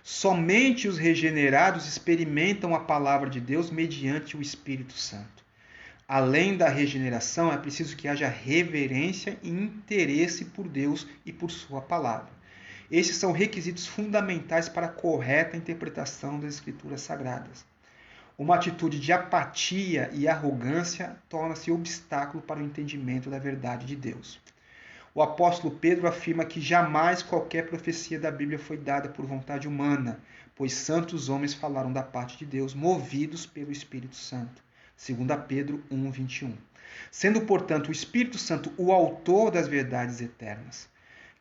Somente os regenerados experimentam a palavra de Deus mediante o Espírito Santo. Além da regeneração, é preciso que haja reverência e interesse por Deus e por sua palavra. Estes são requisitos fundamentais para a correta interpretação das Escrituras Sagradas. Uma atitude de apatia e arrogância torna-se obstáculo para o entendimento da verdade de Deus. O apóstolo Pedro afirma que jamais qualquer profecia da Bíblia foi dada por vontade humana, pois santos homens falaram da parte de Deus, movidos pelo Espírito Santo. 2 Pedro 1:21. Sendo, portanto, o Espírito Santo o autor das verdades eternas.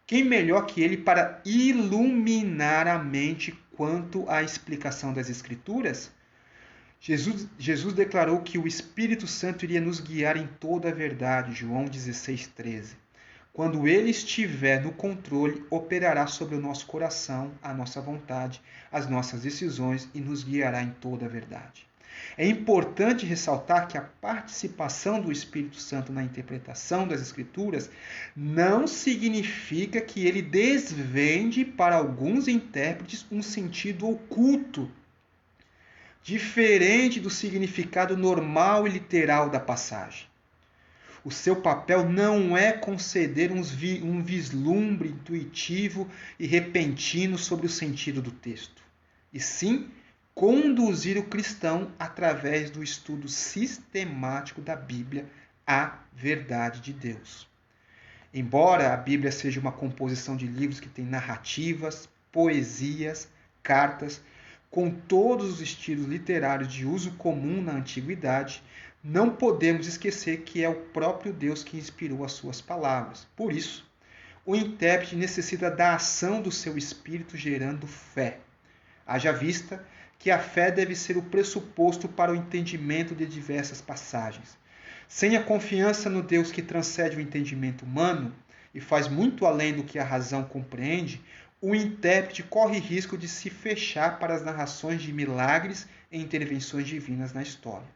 Quem melhor que ele para iluminar a mente quanto à explicação das Escrituras? Jesus declarou que o Espírito Santo iria nos guiar em toda a verdade, João 16:13. Quando ele estiver no controle, operará sobre o nosso coração, a nossa vontade, as nossas decisões e nos guiará em toda a verdade. É importante ressaltar que a participação do Espírito Santo na interpretação das Escrituras não significa que ele desvende para alguns intérpretes um sentido oculto, diferente do significado normal e literal da passagem. O seu papel não é conceder um vislumbre intuitivo e repentino sobre o sentido do texto, e sim conduzir o cristão através do estudo sistemático da Bíblia à verdade de Deus. Embora a Bíblia seja uma composição de livros que tem narrativas, poesias, cartas, com todos os estilos literários de uso comum na antiguidade, não podemos esquecer que é o próprio Deus que inspirou as suas palavras. Por isso, o intérprete necessita da ação do seu espírito gerando fé. Haja vista que a fé deve ser o pressuposto para o entendimento de diversas passagens. Sem a confiança no Deus que transcende o entendimento humano e faz muito além do que a razão compreende, o intérprete corre risco de se fechar para as narrações de milagres e intervenções divinas na história.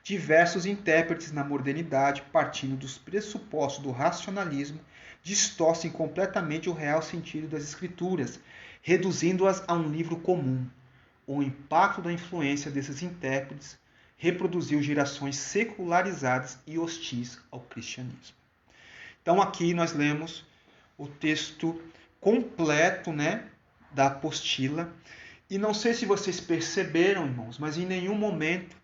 Diversos intérpretes na modernidade, partindo dos pressupostos do racionalismo, distorcem completamente o real sentido das Escrituras, reduzindo-as a um livro comum. O impacto da influência desses intérpretes reproduziu gerações secularizadas e hostis ao cristianismo. Então aqui nós lemos o texto completo, da apostila. E não sei se vocês perceberam, irmãos, mas em nenhum momento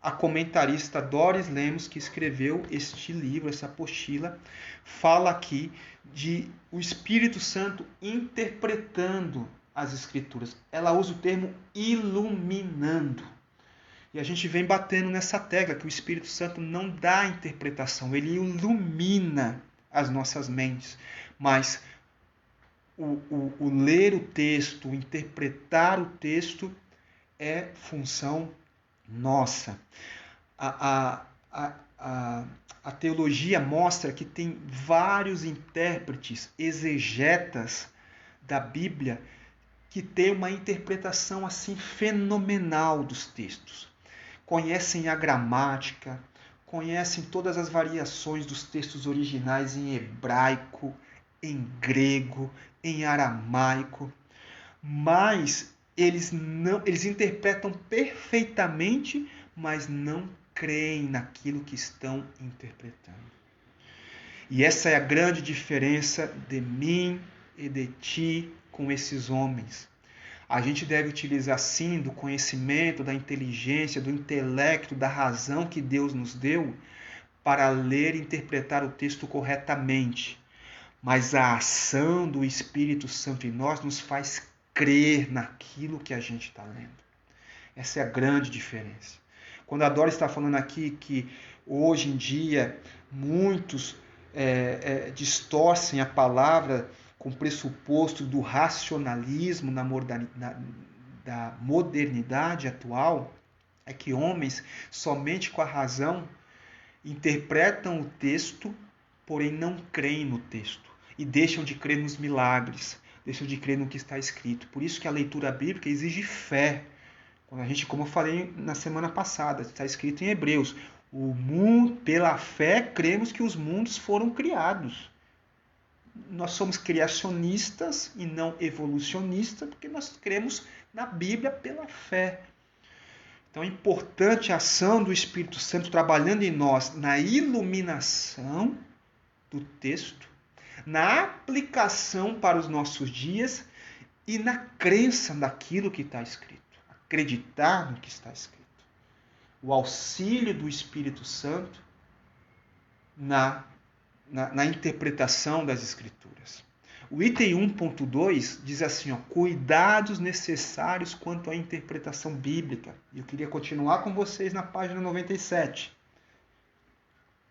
a comentarista Doris Lemos, que escreveu este livro, essa apostila, fala aqui de o Espírito Santo interpretando as Escrituras. Ela usa o termo iluminando. E a gente vem batendo nessa tecla que o Espírito Santo não dá interpretação, ele ilumina as nossas mentes. Mas o ler o texto, o interpretar o texto é função nossa. A teologia mostra que tem vários intérpretes, exegetas da Bíblia, que têm uma interpretação assim fenomenal dos textos. Conhecem a gramática, conhecem todas as variações dos textos originais em hebraico, em grego, em aramaico, mas eles interpretam perfeitamente, mas não creem naquilo que estão interpretando. E essa é a grande diferença de mim e de ti com esses homens. A gente deve utilizar sim do conhecimento, da inteligência, do intelecto, da razão que Deus nos deu para ler e interpretar o texto corretamente. Mas a ação do Espírito Santo em nós nos faz crer naquilo que a gente está lendo. Essa é a grande diferença. Quando a Dora está falando aqui que hoje em dia muitos distorcem a palavra com o pressuposto do racionalismo da modernidade atual, é que homens somente com a razão interpretam o texto, porém não creem no texto e deixam de crer nos milagres, deixam de crer no que está escrito. Por isso que a leitura bíblica exige fé. Quando a gente, como eu falei na semana passada, está escrito em Hebreus, pela fé cremos que os mundos foram criados. Nós somos criacionistas e não evolucionistas, porque nós cremos na Bíblia pela fé. Então é importante a ação do Espírito Santo trabalhando em nós na iluminação do texto, na aplicação para os nossos dias e na crença daquilo que está escrito. Acreditar no que está escrito. O auxílio do Espírito Santo na interpretação das Escrituras. O item 1.2 diz assim, cuidados necessários quanto à interpretação bíblica. Eu queria continuar com vocês na página 97.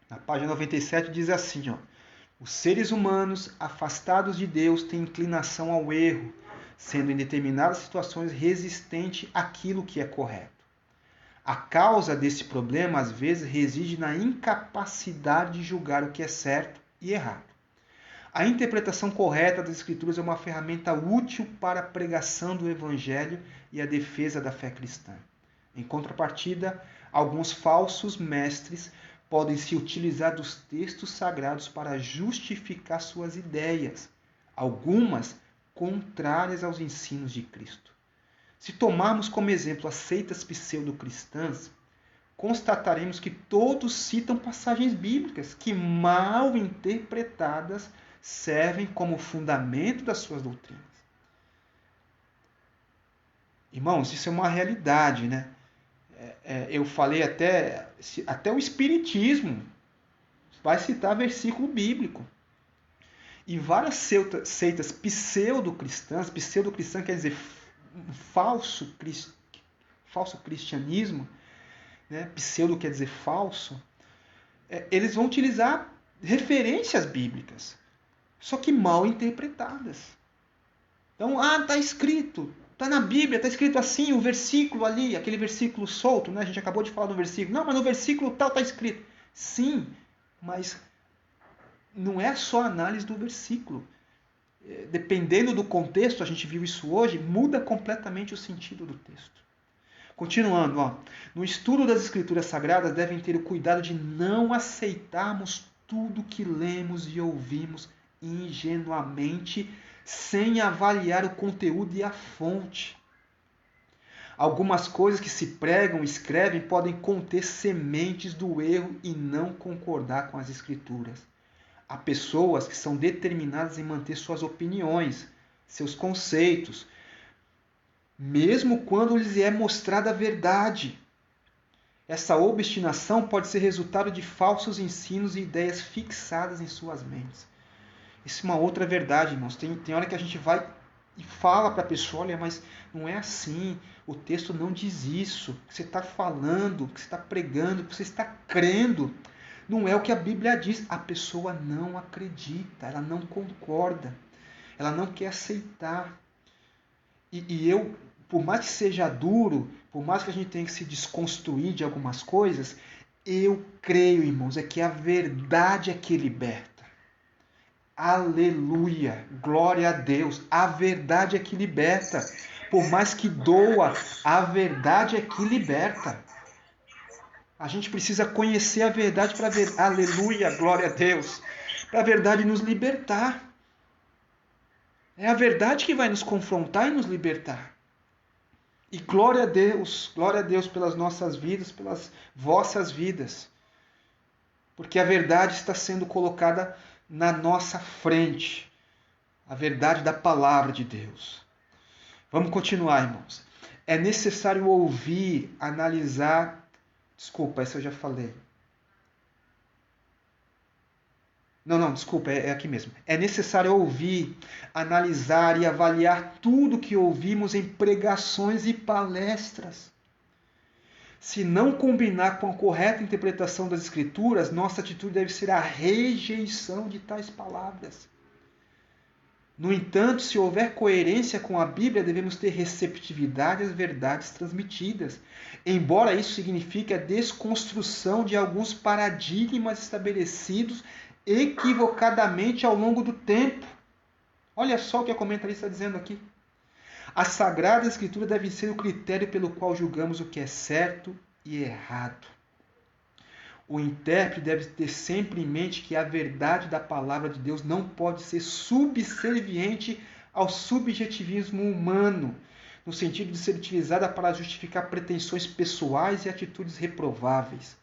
Na página 97 diz assim, os seres humanos afastados de Deus têm inclinação ao erro, sendo em determinadas situações resistente àquilo que é correto. A causa desse problema, às vezes, reside na incapacidade de julgar o que é certo e errado. A interpretação correta das Escrituras é uma ferramenta útil para a pregação do Evangelho e a defesa da fé cristã. Em contrapartida, alguns falsos mestres podem se utilizar dos textos sagrados para justificar suas ideias, algumas contrárias aos ensinos de Cristo. Se tomarmos como exemplo as seitas pseudo-cristãs, constataremos que todos citam passagens bíblicas que, mal interpretadas, servem como fundamento das suas doutrinas. Irmãos, isso é uma realidade, né? Eu falei até o Espiritismo vai citar versículo bíblico. E várias seitas pseudo-cristãs quer dizer falso cristianismo, né? Pseudo quer dizer falso, eles vão utilizar referências bíblicas, só que mal interpretadas. Então, está escrito, está na Bíblia, está escrito assim, o versículo ali, aquele versículo solto, né? A gente acabou de falar do versículo. Não, mas no versículo tal está escrito. Sim, mas não é só a análise do versículo. Dependendo do contexto, a gente viu isso hoje, muda completamente o sentido do texto. Continuando, no estudo das Escrituras Sagradas, devem ter o cuidado de não aceitarmos tudo que lemos e ouvimos ingenuamente, sem avaliar o conteúdo e a fonte. Algumas coisas que se pregam e escrevem podem conter sementes do erro e não concordar com as Escrituras. Há pessoas que são determinadas em manter suas opiniões, seus conceitos, mesmo quando lhes é mostrada a verdade. Essa obstinação pode ser resultado de falsos ensinos e ideias fixadas em suas mentes. Isso é uma outra verdade, irmãos. Tem hora que a gente vai e fala para a pessoa, olha, mas não é assim, o texto não diz isso, o que você está falando, o que você está pregando, o que você está crendo, não é o que a Bíblia diz. A pessoa não acredita, ela não concorda, ela não quer aceitar. E eu, por mais que seja duro, por mais que a gente tenha que se desconstruir de algumas coisas, eu creio, irmãos, é que a verdade é que liberta. Aleluia, glória a Deus, a verdade é que liberta. Por mais que doa, a verdade é que liberta. A gente precisa conhecer a verdade para ver, aleluia, glória a Deus, para a verdade nos libertar. É a verdade que vai nos confrontar e nos libertar. E glória a Deus pelas nossas vidas, pelas vossas vidas. Porque a verdade está sendo colocada na nossa frente. A verdade da palavra de Deus. Vamos continuar, irmãos. É necessário ouvir, analisar... Desculpa, essa eu já falei. Não, desculpa, é aqui mesmo. É necessário ouvir, analisar e avaliar tudo que ouvimos em pregações e palestras. Se não combinar com a correta interpretação das Escrituras, nossa atitude deve ser a rejeição de tais palavras. No entanto, se houver coerência com a Bíblia, devemos ter receptividade às verdades transmitidas, embora isso signifique a desconstrução de alguns paradigmas estabelecidos equivocadamente ao longo do tempo. Olha só o que a comentarista está dizendo aqui. A Sagrada Escritura deve ser o critério pelo qual julgamos o que é certo e errado. O intérprete deve ter sempre em mente que a verdade da palavra de Deus não pode ser subserviente ao subjetivismo humano, no sentido de ser utilizada para justificar pretensões pessoais e atitudes reprováveis.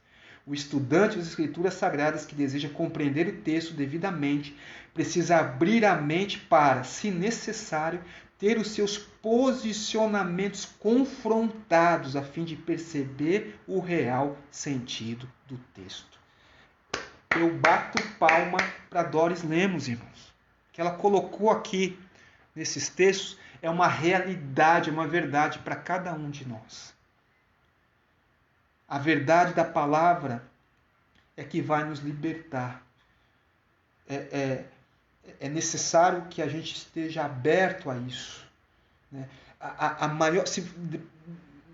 O estudante das Escrituras Sagradas que deseja compreender o texto devidamente precisa abrir a mente para, se necessário, ter os seus posicionamentos confrontados a fim de perceber o real sentido do texto. Eu bato palma para Doris Lemos, irmãos. O que ela colocou aqui nesses textos é uma realidade, uma verdade para cada um de nós. A verdade da palavra é que vai nos libertar. É necessário que a gente esteja aberto a isso. Né?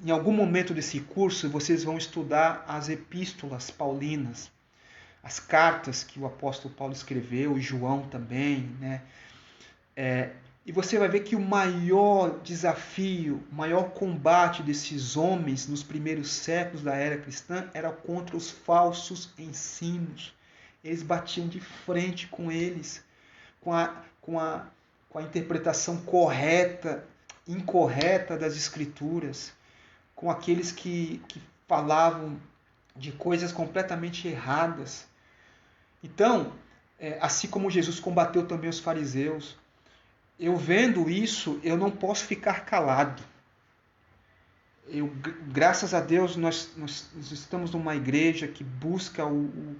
Em algum momento desse curso, vocês vão estudar as epístolas paulinas, as cartas que o apóstolo Paulo escreveu, e João também. Né? E você vai ver que o maior desafio, o maior combate desses homens nos primeiros séculos da era cristã era contra os falsos ensinos. Eles batiam de frente com eles, com a interpretação correta, incorreta das Escrituras, com aqueles que falavam de coisas completamente erradas. Então, assim como Jesus combateu também os fariseus, eu vendo isso, eu não posso ficar calado. Graças a Deus, nós estamos numa igreja que busca o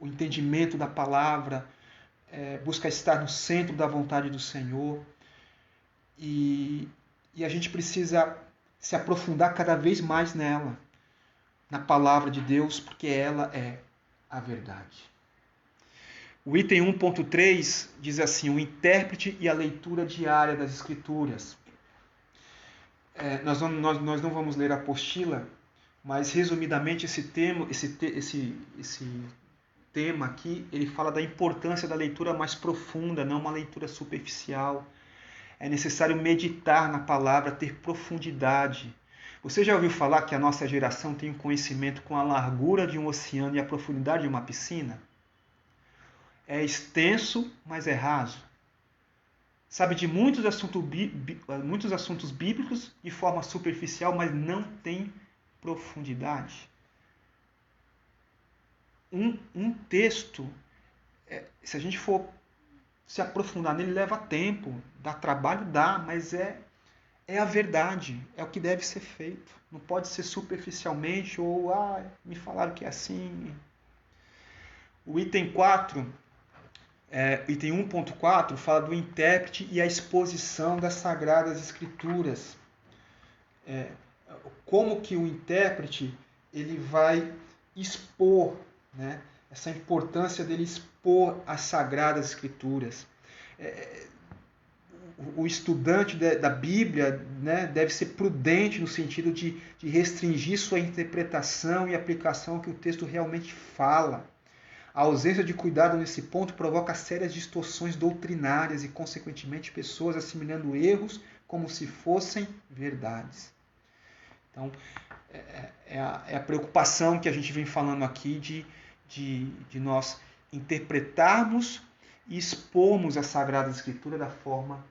entendimento da palavra, busca estar no centro da vontade do Senhor. E a gente precisa se aprofundar cada vez mais nela, na palavra de Deus, porque ela é a verdade. O item 1.3 diz assim: o intérprete e a leitura diária das Escrituras. Nós não vamos ler a apostila, mas resumidamente esse tema aqui, ele fala da importância da leitura mais profunda, não uma leitura superficial. É necessário meditar na palavra, ter profundidade. Você já ouviu falar que a nossa geração tem um conhecimento com a largura de um oceano e a profundidade de uma piscina? É extenso, mas é raso. Sabe de muitos assuntos bíblicos de forma superficial, mas não tem profundidade. Um texto, se a gente for se aprofundar nele, leva tempo, dá trabalho, mas é a verdade, é o que deve ser feito. Não pode ser superficialmente ou me falaram que é assim. O item 4, item 1.4, fala do intérprete e a exposição das Sagradas Escrituras. Como que o intérprete ele vai expor, né, essa importância dele expor as Sagradas Escrituras. O estudante da Bíblia, né, deve ser prudente no sentido de restringir sua interpretação e aplicação ao que o texto realmente fala. A ausência de cuidado nesse ponto provoca sérias distorções doutrinárias e, consequentemente, pessoas assimilando erros como se fossem verdades. Então, é a preocupação que a gente vem falando aqui de nós interpretarmos e expormos a Sagrada Escritura da forma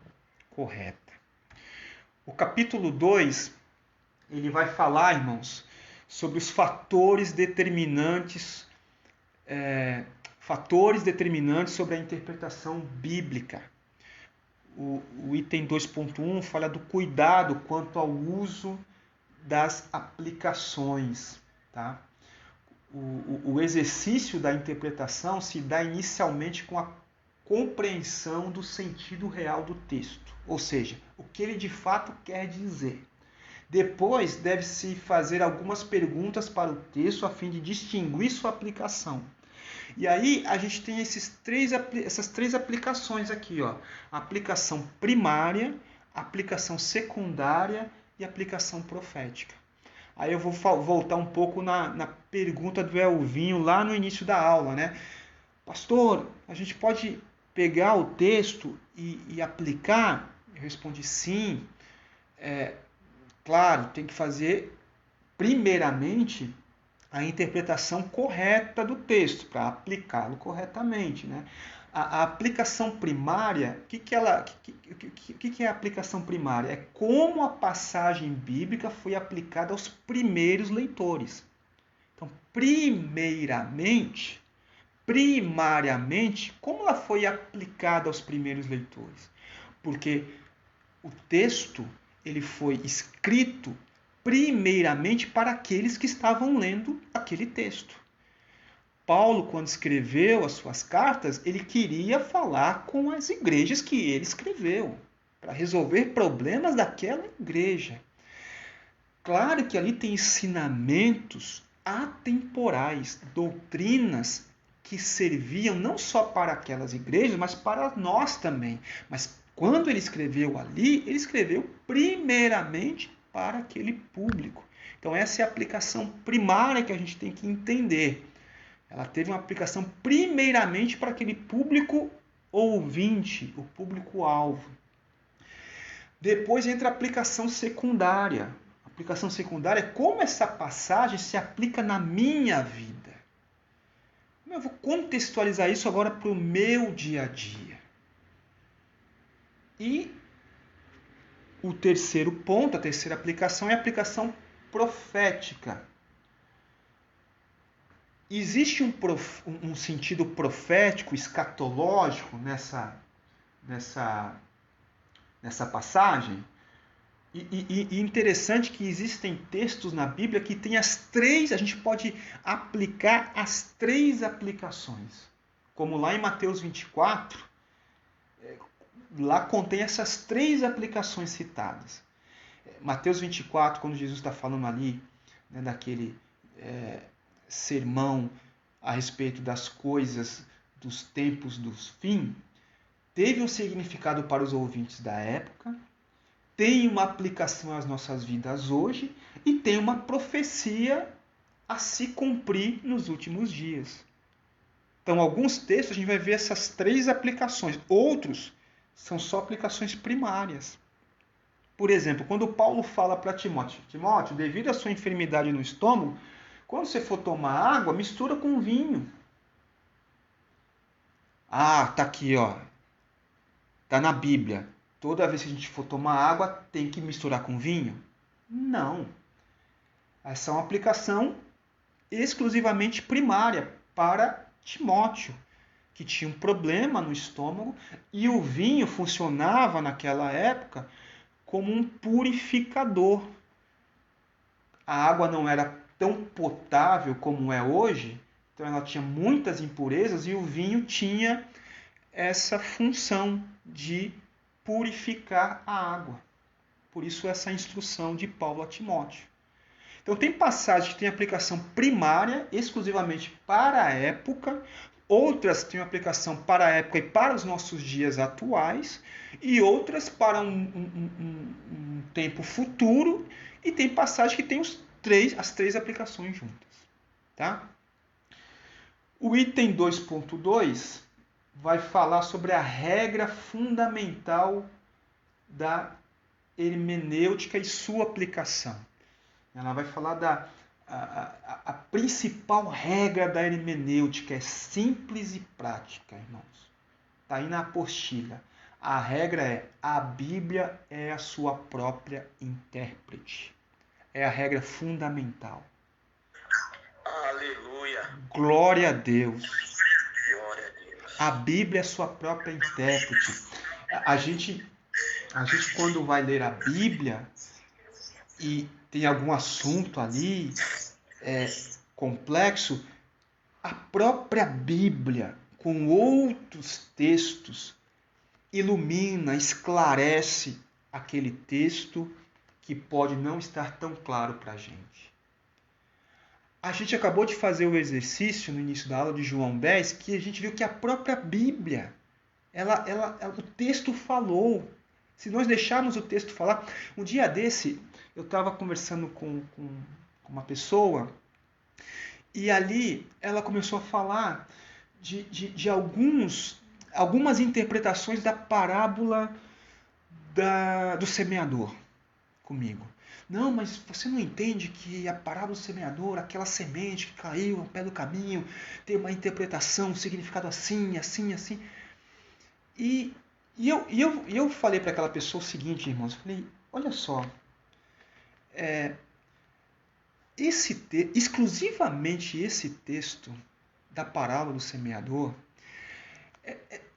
correta. O capítulo 2, ele vai falar, irmãos, sobre os fatores determinantes fatores determinantes sobre a interpretação bíblica. O item 2.1 fala do cuidado quanto ao uso das aplicações. Tá? O exercício da interpretação se dá inicialmente com a compreensão do sentido real do texto, ou seja, o que ele de fato quer dizer. Depois, deve-se fazer algumas perguntas para o texto a fim de distinguir sua aplicação. E aí, a gente tem essas três aplicações aqui. Ó. A aplicação primária, a aplicação secundária e a aplicação profética. Aí eu vou voltar um pouco na pergunta do Elvinho lá no início da aula. Né? Pastor, a gente pode pegar o texto e aplicar? Eu respondi sim. Claro, tem que fazer, primeiramente, a interpretação correta do texto, para aplicá-lo corretamente. Né? A aplicação primária, o que é a aplicação primária? É como a passagem bíblica foi aplicada aos primeiros leitores. Então, primariamente, como ela foi aplicada aos primeiros leitores? Porque o texto ele foi escrito primeiramente para aqueles que estavam lendo aquele texto. Paulo, quando escreveu as suas cartas, ele queria falar com as igrejas que ele escreveu, para resolver problemas daquela igreja. Claro que ali tem ensinamentos atemporais, doutrinas que serviam não só para aquelas igrejas, mas para nós também. Mas quando ele escreveu ali, ele escreveu primeiramente para aquele público. Então essa é a aplicação primária que a gente tem que entender. Ela teve uma aplicação primeiramente para aquele público ouvinte, o público-alvo. Depois entra a aplicação secundária. A aplicação secundária é como essa passagem se aplica na minha vida. Eu vou contextualizar isso agora para o meu dia a dia. E o terceiro ponto, a terceira aplicação, é a aplicação profética. Existe um sentido profético, escatológico nessa passagem? E interessante que existem textos na Bíblia que tem a gente pode aplicar as três aplicações. Como lá em Mateus 24, lá contém essas três aplicações citadas. Mateus 24, quando Jesus está falando ali, né, daquele sermão a respeito das coisas, dos tempos do fim, teve um significado para os ouvintes da época, tem uma aplicação às nossas vidas hoje e tem uma profecia a se cumprir nos últimos dias. Então, alguns textos a gente vai ver essas três aplicações. Outros são só aplicações primárias. Por exemplo, quando Paulo fala para Timóteo, Timóteo, devido à sua enfermidade no estômago, quando você for tomar água, mistura com vinho. Tá aqui, ó. Tá na Bíblia. Toda vez que a gente for tomar água, tem que misturar com vinho? Não. Essa é uma aplicação exclusivamente primária para Timóteo, que tinha um problema no estômago e o vinho funcionava naquela época como um purificador. A água não era tão potável como é hoje, então ela tinha muitas impurezas e o vinho tinha essa função de purificar a água. Por isso essa instrução de Paulo a Timóteo. Então tem passagens que têm aplicação primária, exclusivamente para a época, outras têm aplicação para a época e para os nossos dias atuais, e outras para um tempo futuro, e tem passagens que têm as três aplicações juntas. Tá? O item 2.2 vai falar sobre a regra fundamental da hermenêutica e sua aplicação. Ela vai falar a principal regra da hermenêutica, é simples e prática, irmãos. Está aí na apostila. A regra é: a Bíblia é a sua própria intérprete. É a regra fundamental. Aleluia. Glória a Deus. A Bíblia é sua própria intérprete. A gente quando vai ler a Bíblia e tem algum assunto ali complexo, a própria Bíblia, com outros textos, ilumina, esclarece aquele texto que pode não estar tão claro para a gente. A gente acabou de fazer o exercício no início da aula de João 10, que a gente viu que a própria Bíblia, o texto falou. Se nós deixarmos o texto falar... Um dia desse, eu estava conversando com uma pessoa, e ali ela começou a falar de algumas interpretações da parábola do semeador comigo. Não, mas você não entende que a parábola do semeador, aquela semente que caiu ao pé do caminho, tem uma interpretação, um significado assim, assim, assim. E eu falei para aquela pessoa o seguinte, irmãos, eu falei, olha só, exclusivamente esse texto da parábola do semeador,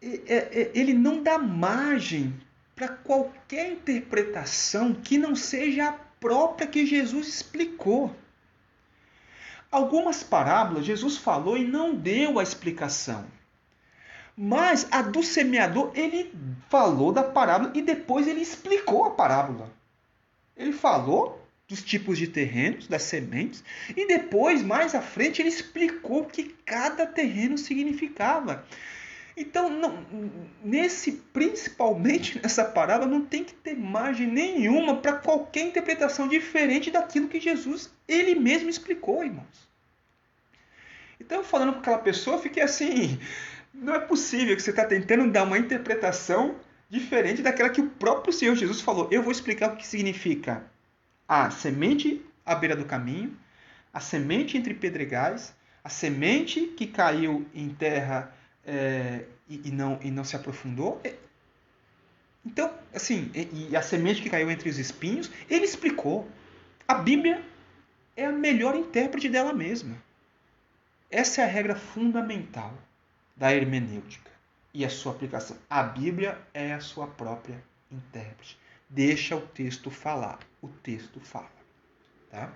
ele não dá margem para qualquer interpretação que não seja a própria que Jesus explicou. Algumas parábolas Jesus falou e não deu a explicação. Mas a do semeador, ele falou da parábola e depois ele explicou a parábola. Ele falou dos tipos de terrenos, das sementes, e depois, mais à frente, ele explicou o que cada terreno significava. Então, principalmente nessa parábola, não tem que ter margem nenhuma para qualquer interpretação diferente daquilo que Jesus, ele mesmo explicou, irmãos. Então, falando com aquela pessoa, eu fiquei assim, não é possível que você está tentando dar uma interpretação diferente daquela que o próprio Senhor Jesus falou. Eu vou explicar o que significa a semente à beira do caminho, a semente entre pedregais, a semente que caiu em terra e não se aprofundou. Então, assim, e a semente que caiu entre os espinhos, ele explicou. A Bíblia é a melhor intérprete dela mesma. Essa é a regra fundamental da hermenêutica e a sua aplicação. A Bíblia é a sua própria intérprete. Deixa o texto falar. O texto fala. Tá?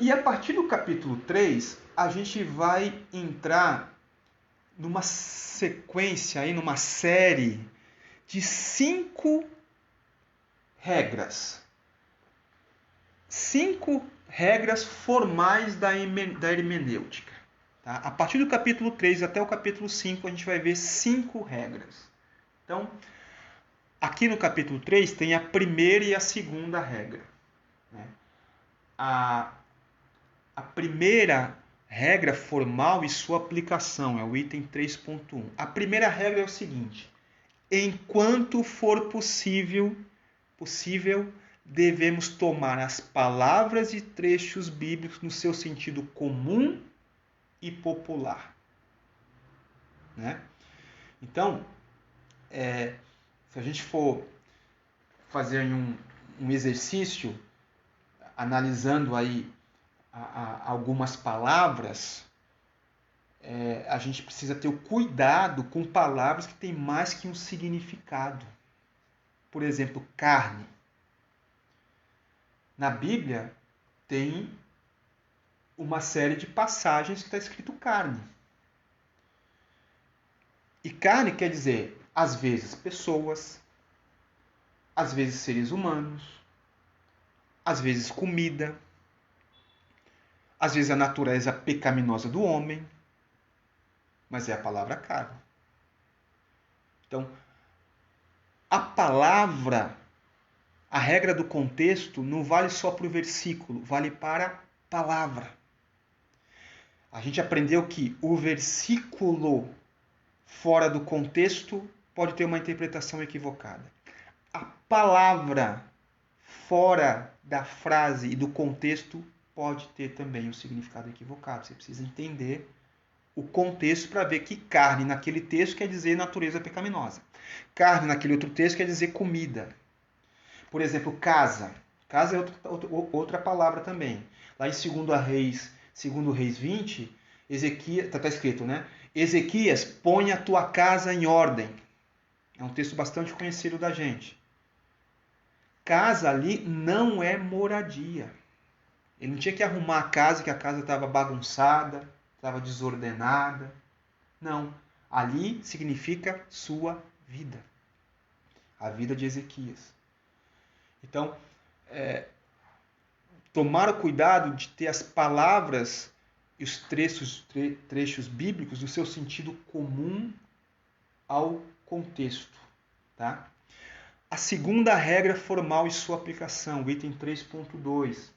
E a partir do capítulo 3, a gente vai entrar numa sequência, aí, numa série de 5 regras. 5 regras formais da hermenêutica. Tá? A partir do capítulo 3 até o capítulo 5, a gente vai ver 5 regras. Então, aqui no capítulo 3 tem a primeira e a segunda regra. Né? A primeira regra formal e sua aplicação é o item 3.1. A primeira regra é o seguinte: enquanto for possível, devemos tomar as palavras e trechos bíblicos no seu sentido comum e popular. Né? Então, se a gente for fazer um exercício analisando aí algumas palavras, a gente precisa ter o cuidado com palavras que têm mais que um significado. Por exemplo, carne. Na Bíblia tem uma série de passagens que está escrito carne. E carne quer dizer, às vezes, pessoas, às vezes seres humanos, às vezes comida, às vezes a natureza pecaminosa do homem, mas é a palavra carne. Então, a palavra, a regra do contexto não vale só para o versículo, vale para a palavra. A gente aprendeu que o versículo fora do contexto pode ter uma interpretação equivocada. A palavra fora da frase e do contexto pode ter também um significado equivocado. Você precisa entender o contexto para ver que carne naquele texto quer dizer natureza pecaminosa. Carne naquele outro texto quer dizer comida. Por exemplo, casa. Casa é outra palavra também. Lá em 2 Reis 20, Ezequias, está escrito, né? Ezequias, põe a tua casa em ordem. É um texto bastante conhecido da gente. Casa ali não é moradia. Ele não tinha que arrumar a casa, que a casa estava bagunçada, estava desordenada. Não. Ali significa sua vida. A vida de Ezequias. Então, tomar o cuidado de ter as palavras e os trechos bíblicos no seu sentido comum ao contexto. Tá? A segunda regra formal e sua aplicação, o item 3.2.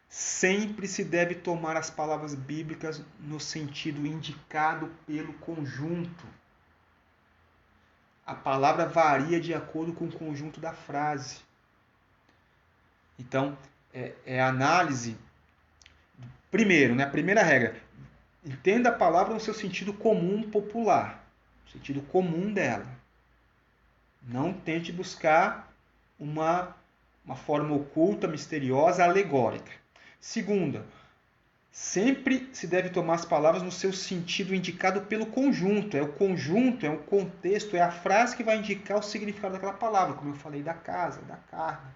Sempre se deve tomar as palavras bíblicas no sentido indicado pelo conjunto. A palavra varia de acordo com o conjunto da frase. Então, é a análise. Primeiro, né, a primeira regra, entenda a palavra no seu sentido comum popular, no sentido comum dela. Não tente buscar uma forma oculta, misteriosa, alegórica. Segunda, sempre se deve tomar as palavras no seu sentido indicado pelo conjunto. É o conjunto, é o contexto, é a frase que vai indicar o significado daquela palavra, como eu falei, da casa, da carne.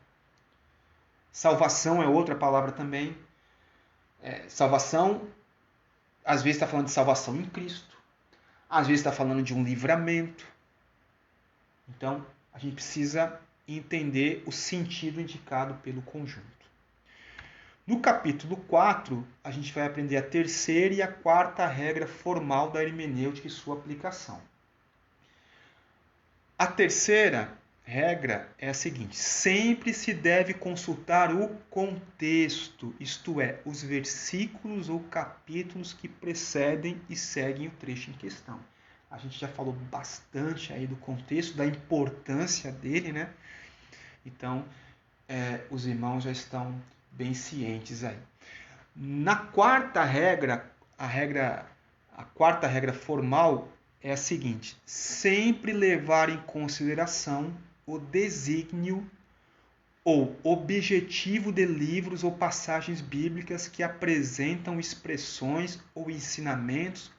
Salvação é outra palavra também. Salvação, às vezes está falando de salvação em Cristo. Às vezes está falando de um livramento. Então, a gente precisa entender o sentido indicado pelo conjunto. No capítulo 4, a gente vai aprender a terceira e a quarta regra formal da hermenêutica e sua aplicação. A terceira regra é a seguinte: sempre se deve consultar o contexto, isto é, os versículos ou capítulos que precedem e seguem o trecho em questão. A gente já falou bastante aí do contexto, da importância dele, né? Então, os irmãos já estão bem cientes aí. Na quarta regra, a quarta regra formal é a seguinte: sempre levar em consideração o desígnio ou objetivo de livros ou passagens bíblicas que apresentam expressões ou ensinamentos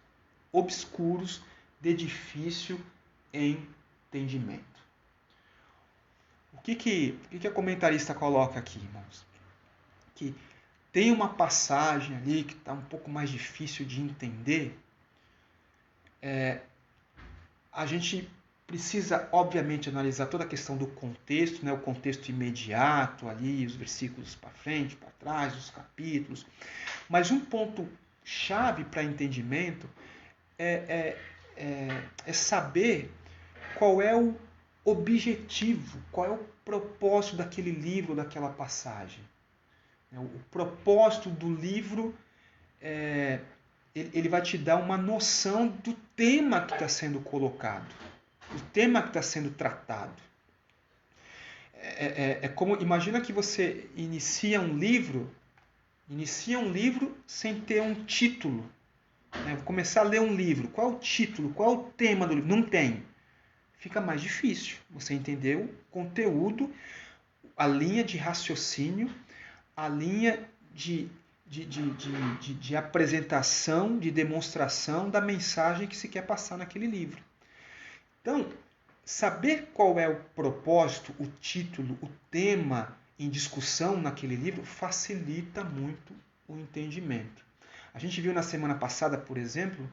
obscuros de difícil entendimento. O que a comentarista coloca aqui, irmãos? Que tem uma passagem ali que está um pouco mais difícil de entender. A gente precisa, obviamente, analisar toda a questão do contexto, né? O contexto imediato ali, os versículos para frente, para trás, os capítulos. Mas um ponto chave para entendimento é saber qual é o objetivo, qual é o propósito daquele livro, daquela passagem. O propósito do livro, ele vai te dar uma noção do tema que está sendo colocado, do tema que está sendo tratado. Como, imagina que você inicia um livro sem ter um título. Vou começar a ler um livro. Qual é o título? Qual é o tema do livro? Não tem. Fica mais difícil você entender o conteúdo, a linha de raciocínio, a linha de apresentação, de demonstração da mensagem que se quer passar naquele livro. Então, saber qual é o propósito, o título, o tema em discussão naquele livro facilita muito o entendimento. A gente viu na semana passada, por exemplo,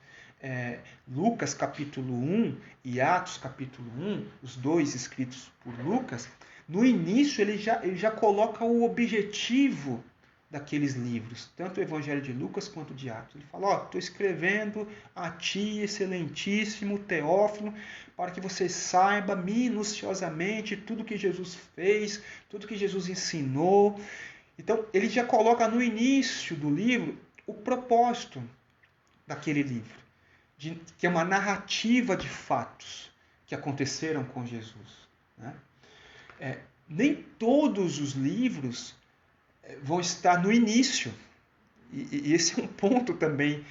Lucas capítulo 1 e Atos capítulo 1, os dois escritos por Lucas. No início ele já coloca o objetivo daqueles livros, tanto o Evangelho de Lucas quanto o de Atos. Ele fala: estou escrevendo a ti, excelentíssimo Teófilo, para que você saiba minuciosamente tudo que Jesus fez, tudo que Jesus ensinou. Então, ele já coloca no início do livro o propósito daquele livro, que é uma narrativa de fatos que aconteceram com Jesus. Né? Nem todos os livros vão estar no início. E esse é um ponto também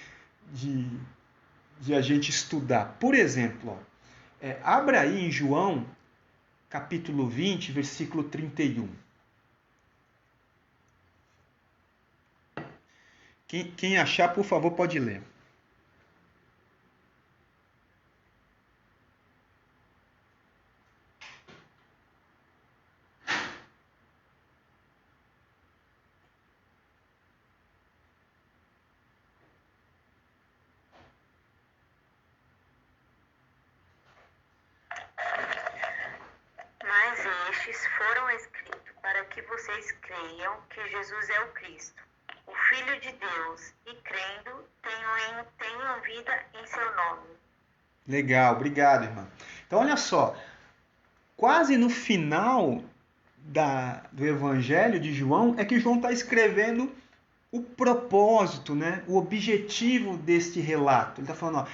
de a gente estudar. Por exemplo, abra aí em João, capítulo 20, versículo 31. Quem achar, por favor, pode ler. vocês creiam que Jesus é o Cristo, o Filho de Deus, e crendo, tenham vida em seu nome. Legal, obrigado, irmã. Então, olha só, quase no final do Evangelho de João, é que João está escrevendo o propósito, né? O objetivo deste relato. Ele está falando, ó,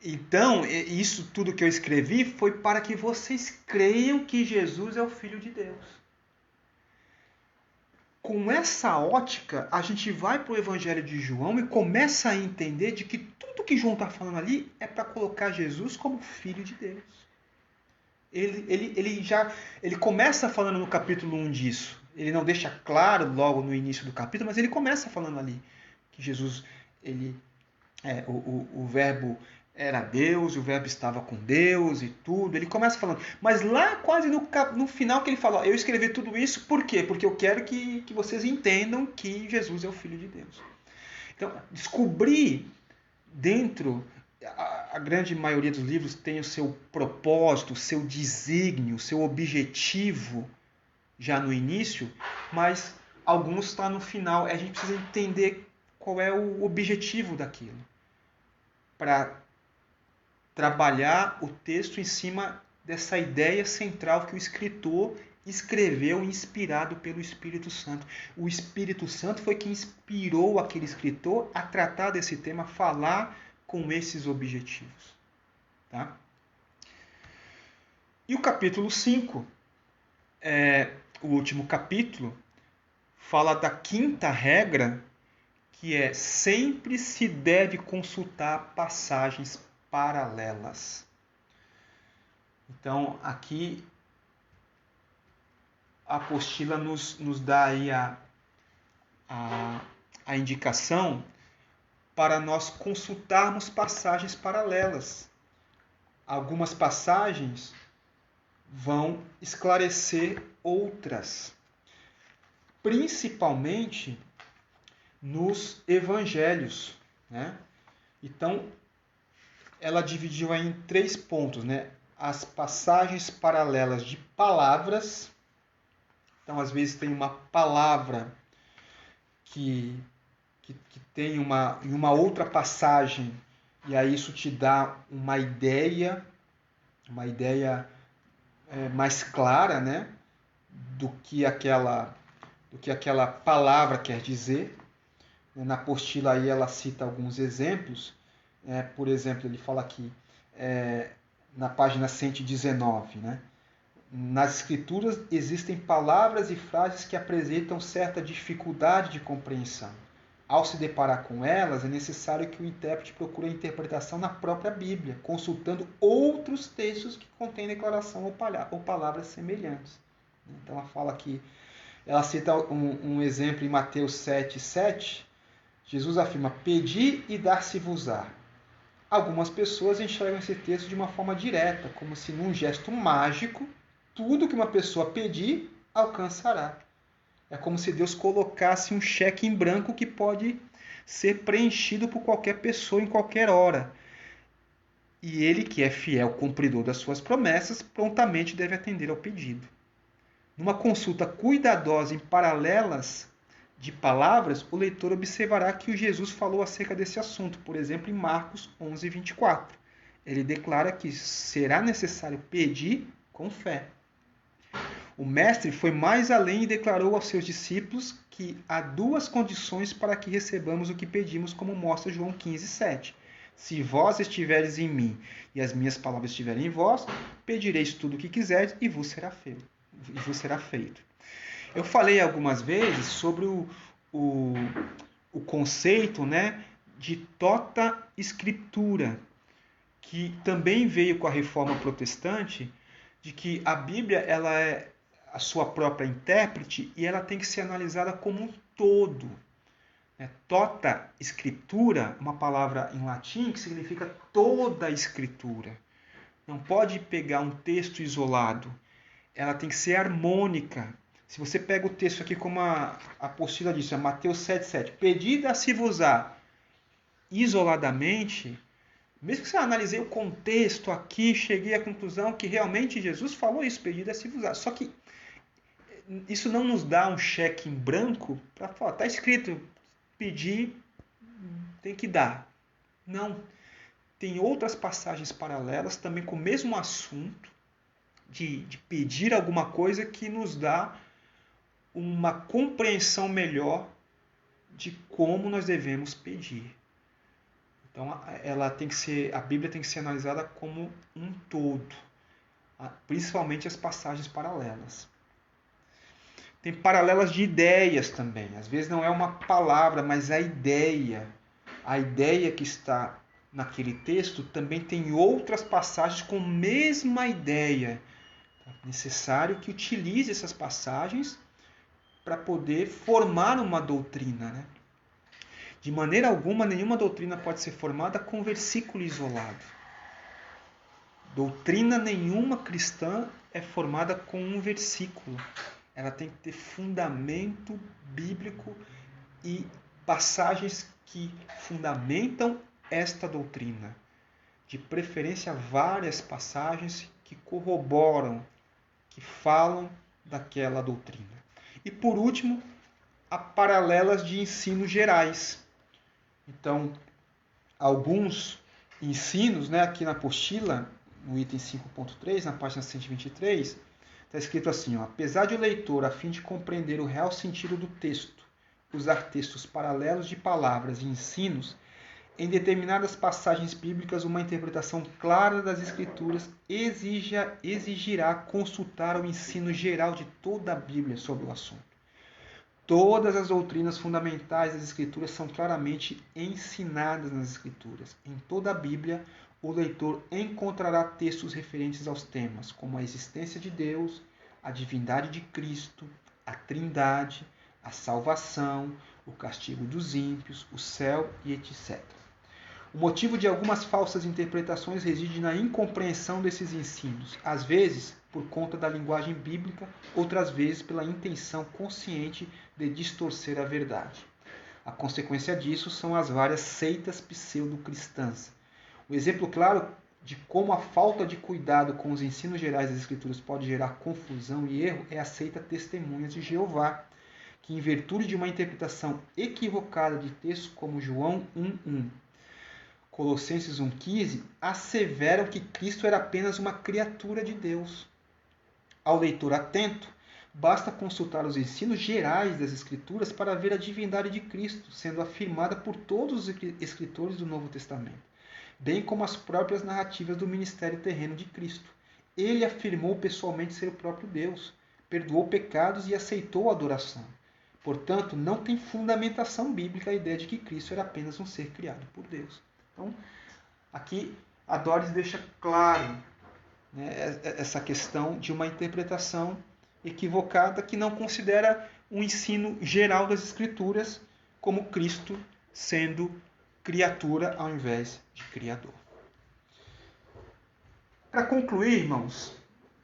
então, isso tudo que eu escrevi foi para que vocês creiam que Jesus é o Filho de Deus. Com essa ótica, a gente vai para o Evangelho de João e começa a entender de que tudo que João está falando ali é para colocar Jesus como Filho de Deus. Ele começa falando no capítulo 1 disso. Ele não deixa claro logo no início do capítulo, mas ele começa falando ali que Jesus, o verbo era Deus, o verbo estava com Deus e tudo. Ele começa falando. Mas lá quase no final que ele fala, eu escrevi tudo isso, por quê? Porque eu quero que vocês entendam que Jesus é o Filho de Deus. Então, descobrir dentro... A grande maioria dos livros tem o seu propósito, o seu desígnio, o seu objetivo já no início, mas alguns estão no final. A gente precisa entender qual é o objetivo daquilo, para trabalhar o texto em cima dessa ideia central que o escritor escreveu inspirado pelo Espírito Santo. O Espírito Santo foi quem inspirou aquele escritor a tratar desse tema, a falar com esses objetivos. Tá? E o capítulo 5, o último capítulo, fala da quinta regra, que é sempre se deve consultar passagens paralelas. Então, aqui a apostila nos dá aí a indicação para nós consultarmos passagens paralelas. Algumas passagens vão esclarecer outras, principalmente nos evangelhos, né? Então, ela dividiu aí em 3 pontos, né? As passagens paralelas de palavras. Então, às vezes tem uma palavra que tem uma outra passagem, e aí isso te dá uma ideia mais clara, né, do que aquela palavra quer dizer. Na apostila aí ela cita alguns exemplos. Por exemplo, ele fala aqui na página 119, né? Nas escrituras existem palavras e frases que apresentam certa dificuldade de compreensão. Ao se deparar com elas, é necessário que o intérprete procure a interpretação na própria Bíblia, consultando outros textos que contêm declaração ou palavras semelhantes. Então ela fala aqui, ela cita um exemplo em Mateus 7,7. Jesus afirma, pedi e dar-se-vos-á. Algumas pessoas enxergam esse texto de uma forma direta, como se num gesto mágico, tudo que uma pessoa pedir, alcançará. É como se Deus colocasse um cheque em branco que pode ser preenchido por qualquer pessoa em qualquer hora. E ele, que é fiel cumpridor das suas promessas, prontamente deve atender ao pedido. Numa consulta cuidadosa em paralelas de palavras, o leitor observará que o Jesus falou acerca desse assunto, por exemplo, em Marcos 11:24. Ele declara que será necessário pedir com fé. O mestre foi mais além e declarou aos seus discípulos que há 2 condições para que recebamos o que pedimos, como mostra João 15:7. Se vós estiveres em mim e as minhas palavras estiverem em vós, pedireis tudo o que quiserdes e vos será feito. Eu falei algumas vezes sobre o conceito, né, de tota escritura, que também veio com a Reforma Protestante, de que a Bíblia ela é a sua própria intérprete e ela tem que ser analisada como um todo. Tota escritura, uma palavra em latim que significa toda a escritura. Não pode pegar um texto isolado. Ela tem que ser harmônica. Se você pega o texto aqui como a apostila diz, Mateus 7,7, pedi e dar-se-vos-á, isoladamente, mesmo que você analisei o contexto aqui, cheguei à conclusão que realmente Jesus falou isso, pedi e dar-se-vos-á. Só que isso não nos dá um cheque em branco para falar, está escrito, pedir, tem que dar. Não. Tem outras passagens paralelas também com o mesmo assunto de pedir alguma coisa que nos dá uma compreensão melhor de como nós devemos pedir. Então, a Bíblia tem que ser analisada como um todo, principalmente as passagens paralelas. Tem paralelas de ideias também. Às vezes não é uma palavra, mas a ideia que está naquele texto também tem outras passagens com a mesma ideia. É necessário que utilize essas passagens para poder formar uma doutrina, né? De maneira alguma, nenhuma doutrina pode ser formada com versículo isolado. Doutrina nenhuma cristã é formada com um versículo. Ela tem que ter fundamento bíblico e passagens que fundamentam esta doutrina. De preferência, várias passagens que corroboram, que falam daquela doutrina. E por último, há paralelas de ensinos gerais. Então, alguns ensinos, né, aqui na apostila, no item 5.3, na página 123, está escrito assim, ó, apesar de o leitor, a fim de compreender o real sentido do texto, usar textos paralelos de palavras e ensinos, em determinadas passagens bíblicas, uma interpretação clara das Escrituras exigirá consultar o ensino geral de toda a Bíblia sobre o assunto. Todas as doutrinas fundamentais das Escrituras são claramente ensinadas nas Escrituras. Em toda a Bíblia, o leitor encontrará textos referentes aos temas, como a existência de Deus, a divindade de Cristo, a Trindade, a salvação, o castigo dos ímpios, o céu e etc. O motivo de algumas falsas interpretações reside na incompreensão desses ensinos, às vezes por conta da linguagem bíblica, outras vezes pela intenção consciente de distorcer a verdade. A consequência disso são as várias seitas pseudo-cristãs. O exemplo claro de como a falta de cuidado com os ensinos gerais das Escrituras pode gerar confusão e erro é a seita Testemunhas de Jeová, que, em virtude de uma interpretação equivocada de textos como João 1:1, Colossenses 1:15, asseveram que Cristo era apenas uma criatura de Deus. Ao leitor atento, basta consultar os ensinos gerais das Escrituras para ver a divindade de Cristo sendo afirmada por todos os escritores do Novo Testamento, bem como as próprias narrativas do ministério terreno de Cristo. Ele afirmou pessoalmente ser o próprio Deus, perdoou pecados e aceitou a adoração. Portanto, não tem fundamentação bíblica a ideia de que Cristo era apenas um ser criado por Deus. Então, aqui a Dores deixa claro, né, essa questão de uma interpretação equivocada que não considera um ensino geral das Escrituras como Cristo sendo criatura ao invés de criador. Para concluir, irmãos,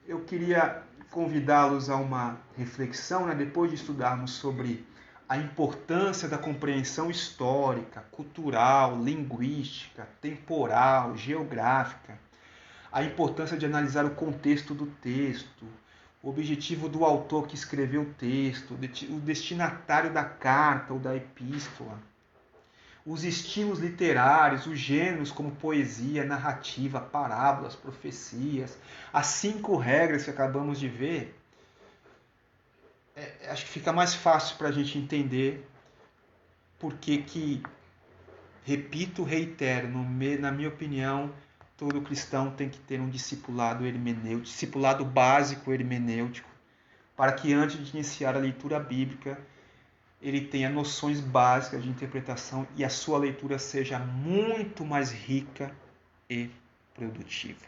eu queria convidá-los a uma reflexão, né, depois de estudarmos sobre a importância da compreensão histórica, cultural, linguística, temporal, geográfica, a importância de analisar o contexto do texto, o objetivo do autor que escreveu o texto, o destinatário da carta ou da epístola, os estilos literários, os gêneros como poesia, narrativa, parábolas, profecias, as 5 regras que acabamos de ver, acho que fica mais fácil para a gente entender por que, repito, reitero, na minha opinião, todo cristão tem que ter um discipulado hermenêutico, discipulado básico hermenêutico, para que antes de iniciar a leitura bíblica, ele tenha noções básicas de interpretação e a sua leitura seja muito mais rica e produtiva.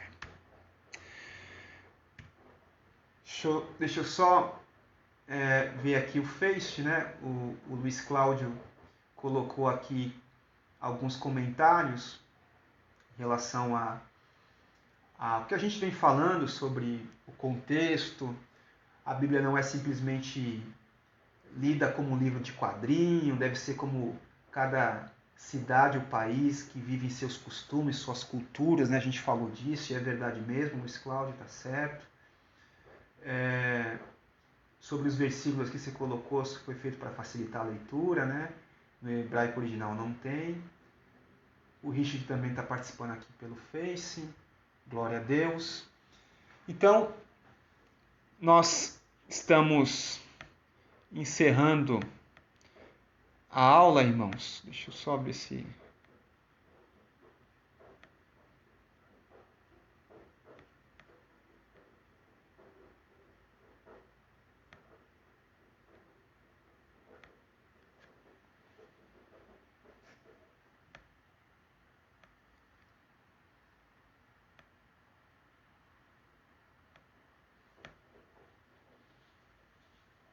Deixa eu só ver aqui o Face, né? O Luiz Cláudio colocou aqui alguns comentários em relação a o que a gente vem falando sobre o contexto. A Bíblia não é simplesmente lida como um livro de quadrinho, deve ser como cada cidade ou país que vive em seus costumes, suas culturas, né? A gente falou disso e é verdade mesmo, Luiz Cláudio está certo. sobre os versículos que você colocou, se foi feito para facilitar a leitura, né? No hebraico original não tem. O Richard também está participando aqui pelo Face. Glória a Deus. Então, nós estamos encerrando a aula, irmãos. Deixa eu só ver se...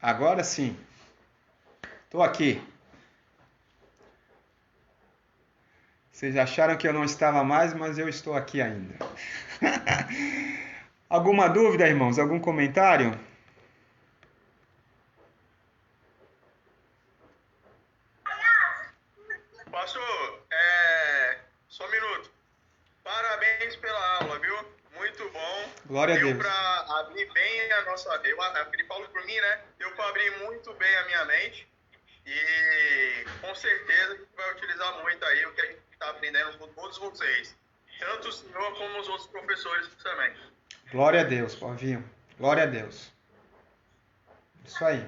Agora sim. Estou aqui. Vocês acharam que eu não estava mais, mas eu estou aqui ainda. Alguma dúvida, irmãos? Algum comentário? Pastor, só um minuto. Parabéns pela aula, viu? Muito bom. Glória a Deus. Deu para abrir bem a nossa... Ele falou por mim, né? Deu para abrir muito bem a minha mente. E com certeza a gente vai utilizar muito aí o que a gente está aprendendo com todos vocês. Tanto o senhor como os outros professores também. Glória a Deus, Paulinho. Glória a Deus. Isso aí.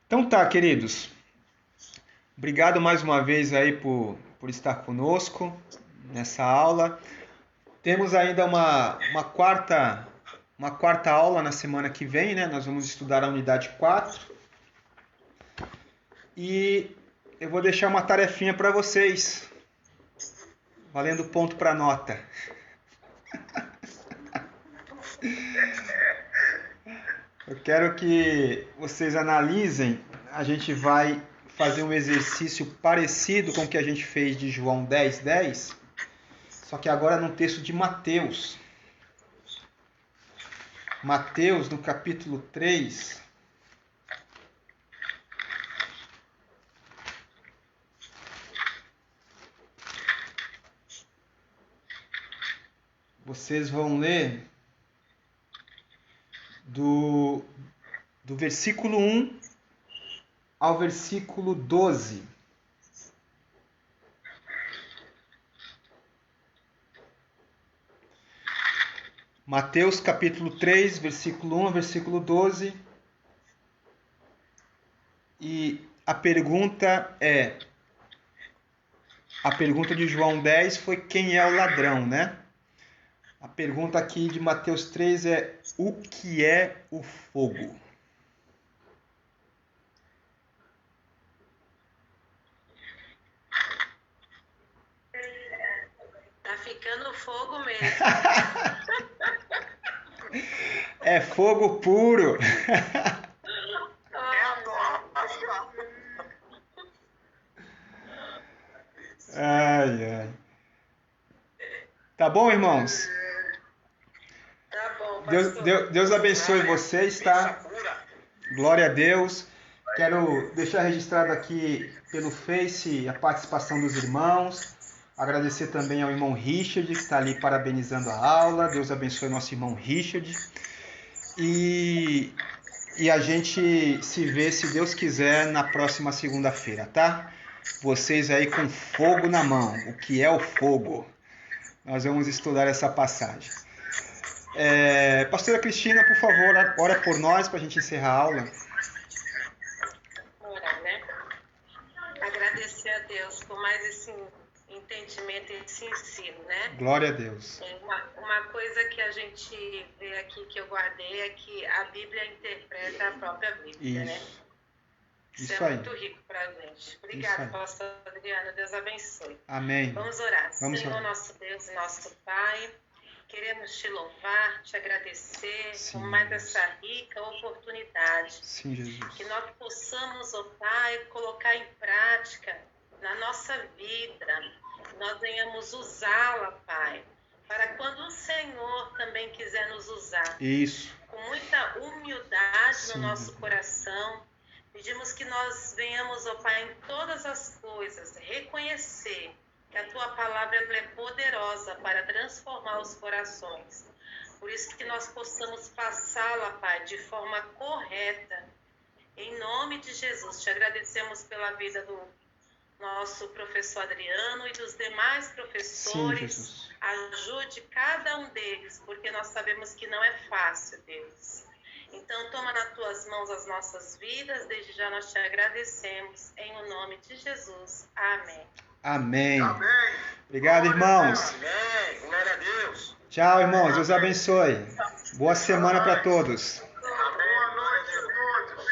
Então tá, queridos. Obrigado mais uma vez aí por estar conosco nessa aula. Temos ainda uma quarta aula na semana que vem, né? Nós vamos estudar a unidade 4. E eu vou deixar uma tarefinha para vocês, valendo ponto para nota. Eu quero que vocês analisem. A gente vai fazer um exercício parecido com o que a gente fez de João 10:10, só que agora no texto de Mateus. Mateus, no capítulo 3. Vocês vão ler do versículo 1 ao versículo 12. Mateus capítulo 3, versículo 1 ao versículo 12. E a pergunta de João 10 foi quem é o ladrão, né? A pergunta aqui de Mateus 3 é: o que é o fogo? Tá ficando fogo mesmo. É fogo puro. Ai, ai. Tá bom, irmãos? Tá bom, pastor. Deus abençoe vocês, tá? Glória a Deus. Quero deixar registrado aqui pelo Face a participação dos irmãos. Agradecer também ao irmão Richard, que está ali parabenizando a aula. Deus abençoe nosso irmão Richard. E a gente se vê, se Deus quiser, na próxima segunda-feira, tá? Vocês aí com fogo na mão. O que é o fogo? Nós vamos estudar essa passagem. Pastora Cristina, por favor, ora por nós para a gente encerrar a aula. Orar, né? Agradecer a Deus por mais esse entendimento, esse ensino, né? Glória a Deus. Uma coisa que a gente vê aqui, que eu guardei, é que a Bíblia interpreta a própria Bíblia, né? Isso é aí. Muito rico para a gente. Obrigada, pastor Adriano. Deus abençoe. Amém. Vamos orar. Vamos Senhor, orar. Nosso Deus e nosso Pai, queremos te louvar, te agradecer por mais essa rica oportunidade. Sim, Jesus. Que nós possamos, ó Pai, colocar em prática na nossa vida. Nós venhamos usá-la, Pai, para quando o Senhor também quiser nos usar. Isso. Com muita humildade Sim, no nosso coração. Pedimos que nós venhamos, ó Pai, em todas as coisas, reconhecer que a Tua palavra é poderosa para transformar os corações. Por isso que nós possamos passá-la, Pai, de forma correta. Em nome de Jesus, te agradecemos pela vida do nosso professor Adriano e dos demais professores. Sim, ajude cada um deles, porque nós sabemos que não é fácil, Deus. Então, toma nas tuas mãos as nossas vidas, desde já nós te agradecemos, em o nome de Jesus. Amém. Amém. Amém. Obrigado, irmãos. Amém. Glória a Deus. Tchau, irmãos. Deus abençoe. Boa semana para todos. Boa noite a todos.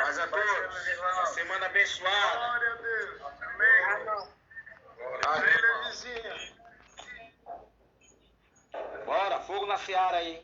Paz a todos. Uma semana abençoada. Glória a Deus. Amém. Amém, vizinha. Bora, fogo na seara aí.